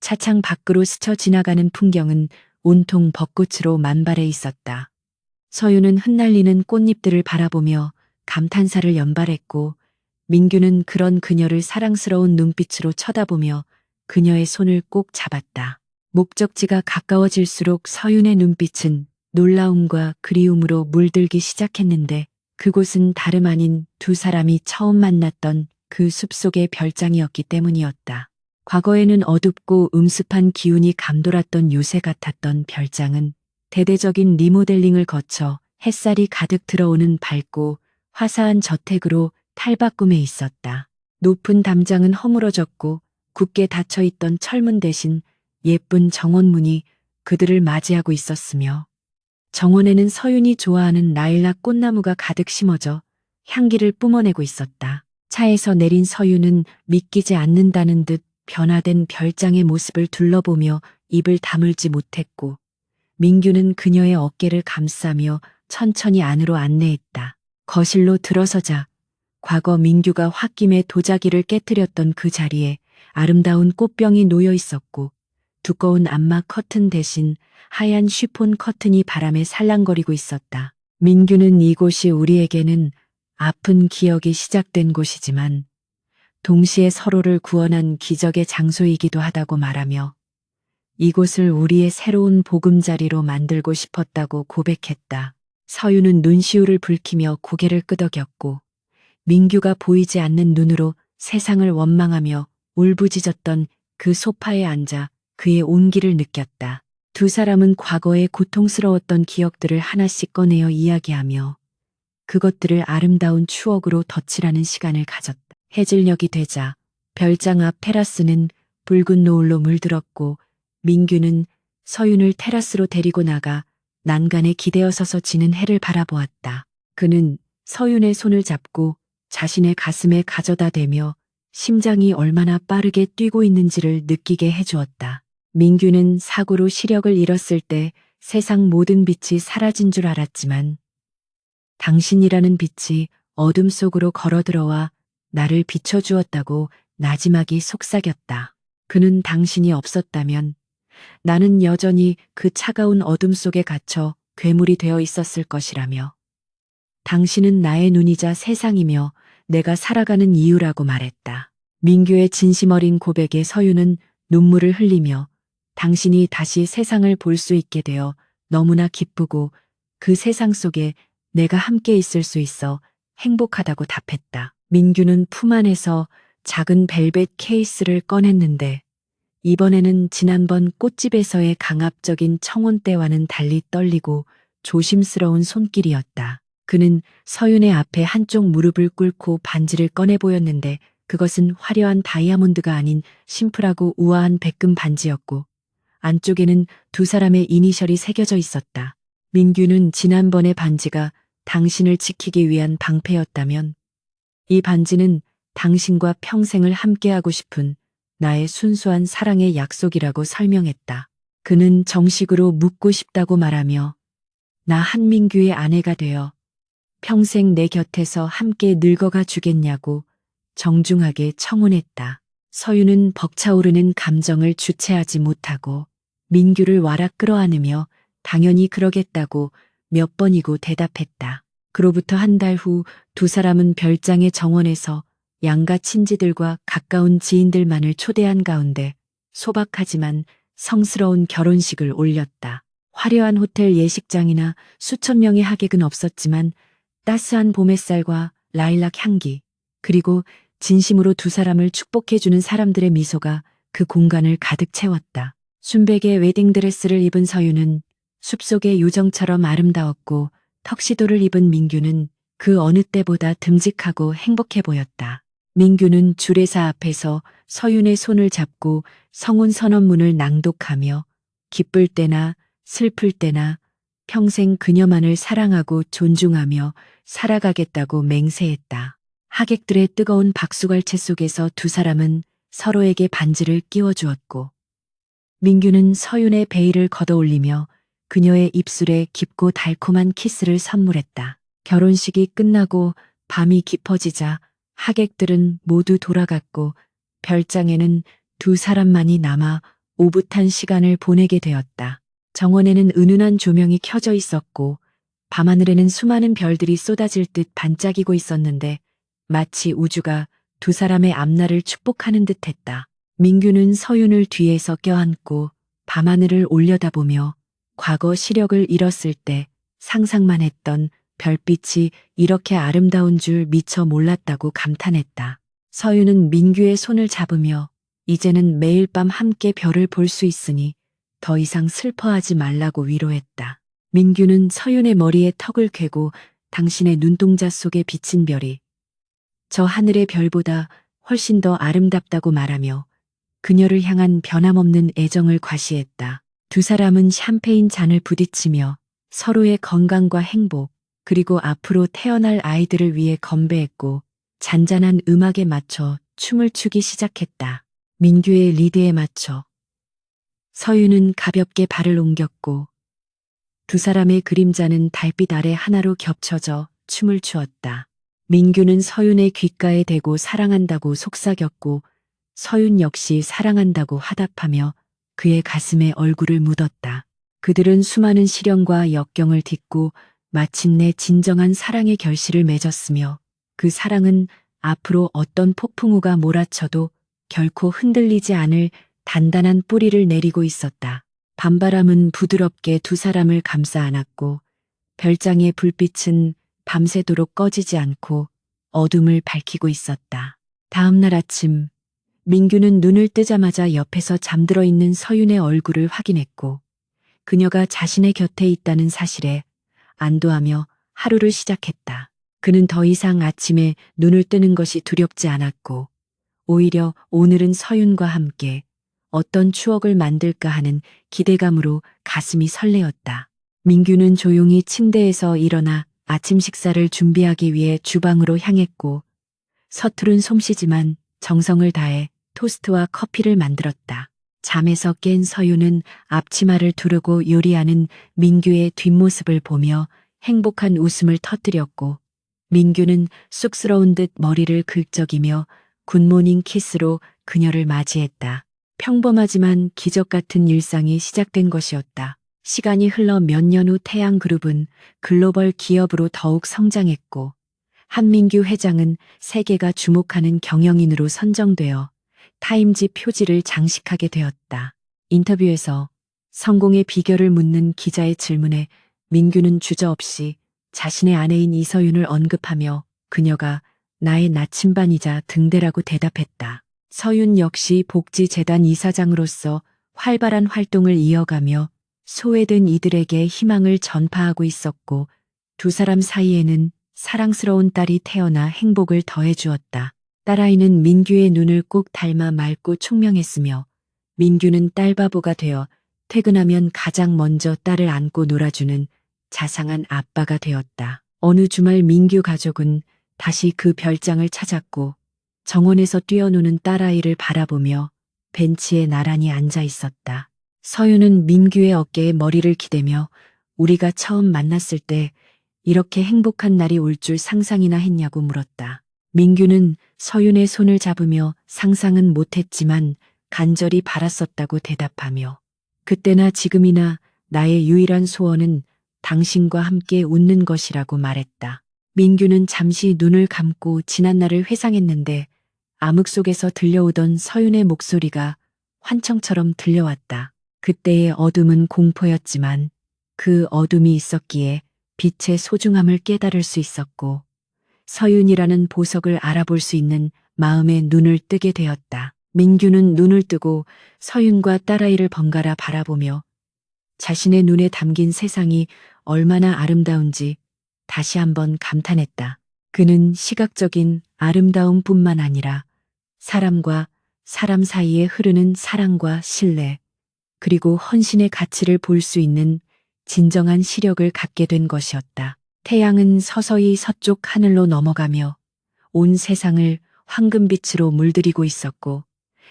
A: 차창 밖으로 스쳐 지나가는 풍경은 온통 벚꽃으로 만발해 있었다. 서윤은 흩날리는 꽃잎들을 바라보며 감탄사를 연발했고 민규는 그런 그녀를 사랑스러운 눈빛으로 쳐다보며 그녀의 손을 꼭 잡았다. 목적지가 가까워질수록 서윤의 눈빛은 놀라움과 그리움으로 물들기 시작했는데 그곳은 다름 아닌 두 사람이 처음 만났던 그 숲속의 별장이었기 때문이었다. 과거에는 어둡고 음습한 기운이 감돌았던 요새 같았던 별장은 대대적인 리모델링을 거쳐 햇살이 가득 들어오는 밝고 화사한 저택으로 탈바꿈해 있었다. 높은 담장은 허물어졌고 굳게 닫혀있던 철문 대신 예쁜 정원문이 그들을 맞이하고 있었으며 정원에는 서윤이 좋아하는 라일락 꽃나무가 가득 심어져 향기를 뿜어내고 있었다. 차에서 내린 서윤은 믿기지 않는다는 듯 변화된 별장의 모습을 둘러보며 입을 다물지 못했고, 민규는 그녀의 어깨를 감싸며 천천히 안으로 안내했다. 거실로 들어서자 과거 민규가 홧김에 도자기를 깨뜨렸던 그 자리에 아름다운 꽃병이 놓여 있었고, 두꺼운 암막 커튼 대신 하얀 쉬폰 커튼이 바람에 살랑거리고 있었다. 민규는 이곳이 우리에게는 아픈 기억이 시작된 곳이지만 동시에 서로를 구원한 기적의 장소이기도 하다고 말하며 이곳을 우리의 새로운 보금자리로 만들고 싶었다고 고백했다. 서유는 눈시울을 붉히며 고개를 끄덕였고, 민규가 보이지 않는 눈으로 세상을 원망하며 울부짖었던 그 소파에 앉아 그의 온기를 느꼈다. 두 사람은 과거의 고통스러웠던 기억들을 하나씩 꺼내어 이야기하며 그것들을 아름다운 추억으로 덧칠하는 시간을 가졌다. 해질녘이 되자 별장 앞 테라스는 붉은 노을로 물들었고, 민규는 서윤을 테라스로 데리고 나가 난간에 기대어 서서 지는 해를 바라보았다. 그는 서윤의 손을 잡고 자신의 가슴에 가져다 대며 심장이 얼마나 빠르게 뛰고 있는지를 느끼게 해주었다. 민규는 사고로 시력을 잃었을 때 세상 모든 빛이 사라진 줄 알았지만 당신이라는 빛이 어둠 속으로 걸어들어와 나를 비춰주었다고 나지막이 속삭였다. 그는 당신이 없었다면 나는 여전히 그 차가운 어둠 속에 갇혀 괴물이 되어 있었을 것이라며, 당신은 나의 눈이자 세상이며 내가 살아가는 이유라고 말했다. 민규의 진심 어린 고백에 서유는 눈물을 흘리며 당신이 다시 세상을 볼 수 있게 되어 너무나 기쁘고 그 세상 속에 내가 함께 있을 수 있어 행복하다고 답했다. 민규는 품 안에서 작은 벨벳 케이스를 꺼냈는데 이번에는 지난번 꽃집에서의 강압적인 청혼때와는 달리 떨리고 조심스러운 손길이었다. 그는 서윤의 앞에 한쪽 무릎을 꿇고 반지를 꺼내 보였는데 그것은 화려한 다이아몬드가 아닌 심플하고 우아한 백금 반지였고, 안쪽에는 두 사람의 이니셜이 새겨져 있었다. 민규는 지난번의 반지가 당신을 지키기 위한 방패였다면 이 반지는 당신과 평생을 함께하고 싶은 나의 순수한 사랑의 약속이라고 설명했다. 그는 정식으로 묻고 싶다고 말하며 나 한민규의 아내가 되어 평생 내 곁에서 함께 늙어가 주겠냐고 정중하게 청혼했다. 서유는 벅차오르는 감정을 주체하지 못하고 민규를 와락 끌어안으며 당연히 그러겠다고 몇 번이고 대답했다. 그로부터 한 달 후 두 사람은 별장의 정원에서 양가 친지들과 가까운 지인들만을 초대한 가운데 소박하지만 성스러운 결혼식을 올렸다. 화려한 호텔 예식장이나 수천 명의 하객은 없었지만 따스한 봄 햇살과 라일락 향기, 그리고 진심으로 두 사람을 축복해주는 사람들의 미소가 그 공간을 가득 채웠다. 순백의 웨딩드레스를 입은 서유는 숲속의 요정처럼 아름다웠고, 턱시도를 입은 민규는 그 어느 때보다 듬직하고 행복해 보였다. 민규는 주례사 앞에서 서윤의 손을 잡고 성혼 선언문을 낭독하며 기쁠 때나 슬플 때나 평생 그녀만을 사랑하고 존중하며 살아가겠다고 맹세했다. 하객들의 뜨거운 박수갈채 속에서 두 사람은 서로에게 반지를 끼워주었고, 민규는 서윤의 베일을 걷어올리며 그녀의 입술에 깊고 달콤한 키스를 선물했다. 결혼식이 끝나고 밤이 깊어지자 하객들은 모두 돌아갔고 별장에는 두 사람만이 남아 오붓한 시간을 보내게 되었다. 정원에는 은은한 조명이 켜져 있었고 밤하늘에는 수많은 별들이 쏟아질 듯 반짝이고 있었는데 마치 우주가 두 사람의 앞날을 축복하는 듯했다. 민규는 서윤을 뒤에서 껴안고 밤하늘을 올려다보며 과거 시력을 잃었을 때 상상만 했던 별빛이 이렇게 아름다운 줄 미처 몰랐다고 감탄했다. 서윤은 민규의 손을 잡으며 이제는 매일 밤 함께 별을 볼 수 있으니 더 이상 슬퍼하지 말라고 위로했다. 민규는 서윤의 머리에 턱을 괴고 당신의 눈동자 속에 비친 별이 저 하늘의 별보다 훨씬 더 아름답다고 말하며 그녀를 향한 변함없는 애정을 과시했다. 두 사람은 샴페인 잔을 부딪히며 서로의 건강과 행복, 그리고 앞으로 태어날 아이들을 위해 건배했고 잔잔한 음악에 맞춰 춤을 추기 시작했다. 민규의 리드에 맞춰 서윤은 가볍게 발을 옮겼고 두 사람의 그림자는 달빛 아래 하나로 겹쳐져 춤을 추었다. 민규는 서윤의 귓가에 대고 사랑한다고 속삭였고 서윤 역시 사랑한다고 화답하며 그의 가슴에 얼굴을 묻었다. 그들은 수많은 시련과 역경을 딛고 마침내 진정한 사랑의 결실을 맺었으며 그 사랑은 앞으로 어떤 폭풍우가 몰아쳐도 결코 흔들리지 않을 단단한 뿌리를 내리고 있었다. 밤바람은 부드럽게 두 사람을 감싸 안았고 별장의 불빛은 밤새도록 꺼지지 않고 어둠을 밝히고 있었다. 다음 날 아침 민규는 눈을 뜨자마자 옆에서 잠들어 있는 서윤의 얼굴을 확인했고 그녀가 자신의 곁에 있다는 사실에 안도하며 하루를 시작했다. 그는 더 이상 아침에 눈을 뜨는 것이 두렵지 않았고 오히려 오늘은 서윤과 함께 어떤 추억을 만들까 하는 기대감으로 가슴이 설레었다. 민규는 조용히 침대에서 일어나 아침 식사를 준비하기 위해 주방으로 향했고 서투른 솜씨지만 정성을 다해 토스트와 커피를 만들었다. 잠에서 깬 서윤은 앞치마를 두르고 요리하는 민규의 뒷모습을 보며 행복한 웃음을 터뜨렸고 민규는 쑥스러운 듯 머리를 긁적이며 굿모닝 키스로 그녀를 맞이했다. 평범하지만 기적 같은 일상이 시작된 것이었다. 시간이 흘러 몇 년 후 태양그룹은 글로벌 기업으로 더욱 성장했고 한민규 회장은 세계가 주목하는 경영인으로 선정되어 타임지 표지를 장식하게 되었다. 인터뷰에서 성공의 비결을 묻는 기자의 질문에 민규는 주저없이 자신의 아내인 이서윤을 언급하며 그녀가 나의 나침반이자 등대라고 대답했다. 서윤 역시 복지재단 이사장으로서 활발한 활동을 이어가며 소외된 이들에게 희망을 전파하고 있었고 두 사람 사이에는 사랑스러운 딸이 태어나 행복을 더해주었다. 딸아이는 민규의 눈을 꼭 닮아 맑고 총명했으며 민규는 딸바보가 되어 퇴근하면 가장 먼저 딸을 안고 놀아주는 자상한 아빠가 되었다. 어느 주말 민규 가족은 다시 그 별장을 찾았고 정원에서 뛰어노는 딸아이를 바라보며 벤치에 나란히 앉아 있었다. 서윤은 민규의 어깨에 머리를 기대며 우리가 처음 만났을 때 이렇게 행복한 날이 올 줄 상상이나 했냐고 물었다. 민규는 서윤의 손을 잡으며 상상은 못했지만 간절히 바랐었다고 대답하며 그때나 지금이나 나의 유일한 소원은 당신과 함께 웃는 것이라고 말했다. 민규는 잠시 눈을 감고 지난 날을 회상했는데 암흑 속에서 들려오던 서윤의 목소리가 환청처럼 들려왔다. 그때의 어둠은 공포였지만 그 어둠이 있었기에 빛의 소중함을 깨달을 수 있었고 서윤이라는 보석을 알아볼 수 있는 마음의 눈을 뜨게 되었다. 민규는 눈을 뜨고 서윤과 딸아이를 번갈아 바라보며 자신의 눈에 담긴 세상이 얼마나 아름다운지 다시 한번 감탄했다. 그는 시각적인 아름다움뿐만 아니라 사람과 사람 사이에 흐르는 사랑과 신뢰, 그리고 헌신의 가치를 볼 수 있는 진정한 시력을 갖게 된 것이었다. 태양은 서서히 서쪽 하늘로 넘어가며 온 세상을 황금빛으로 물들이고 있었고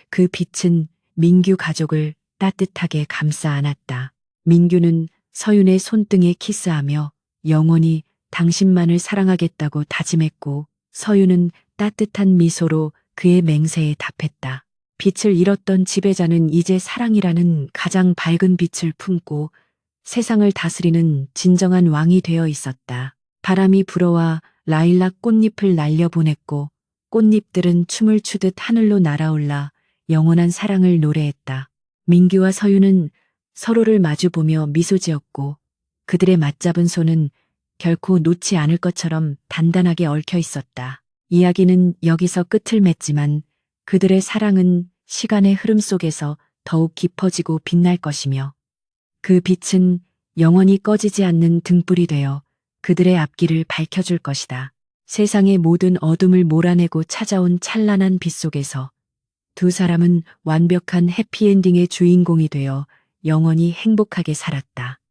A: 그 빛은 민규 가족을 따뜻하게 감싸 안았다. 민규는 서윤의 손등에 키스하며 영원히 당신만을 사랑하겠다고 다짐했고 서윤은 따뜻한 미소로 그의 맹세에 답했다. 빛을 잃었던 지배자는 이제 사랑이라는 가장 밝은 빛을 품고 세상을 다스리는 진정한 왕이 되어 있었다. 바람이 불어와 라일락 꽃잎을 날려보냈고 꽃잎들은 춤을 추듯 하늘로 날아올라 영원한 사랑을 노래했다. 민규와 서윤은 서로를 마주보며 미소 지었고 그들의 맞잡은 손은 결코 놓지 않을 것처럼 단단하게 얽혀 있었다. 이야기는 여기서 끝을 맺지만 그들의 사랑은 시간의 흐름 속에서 더욱 깊어지고 빛날 것이며 그 빛은 영원히 꺼지지 않는 등불이 되어 그들의 앞길을 밝혀줄 것이다. 세상의 모든 어둠을 몰아내고 찾아온 찬란한 빛 속에서 두 사람은 완벽한 해피엔딩의 주인공이 되어 영원히 행복하게 살았다.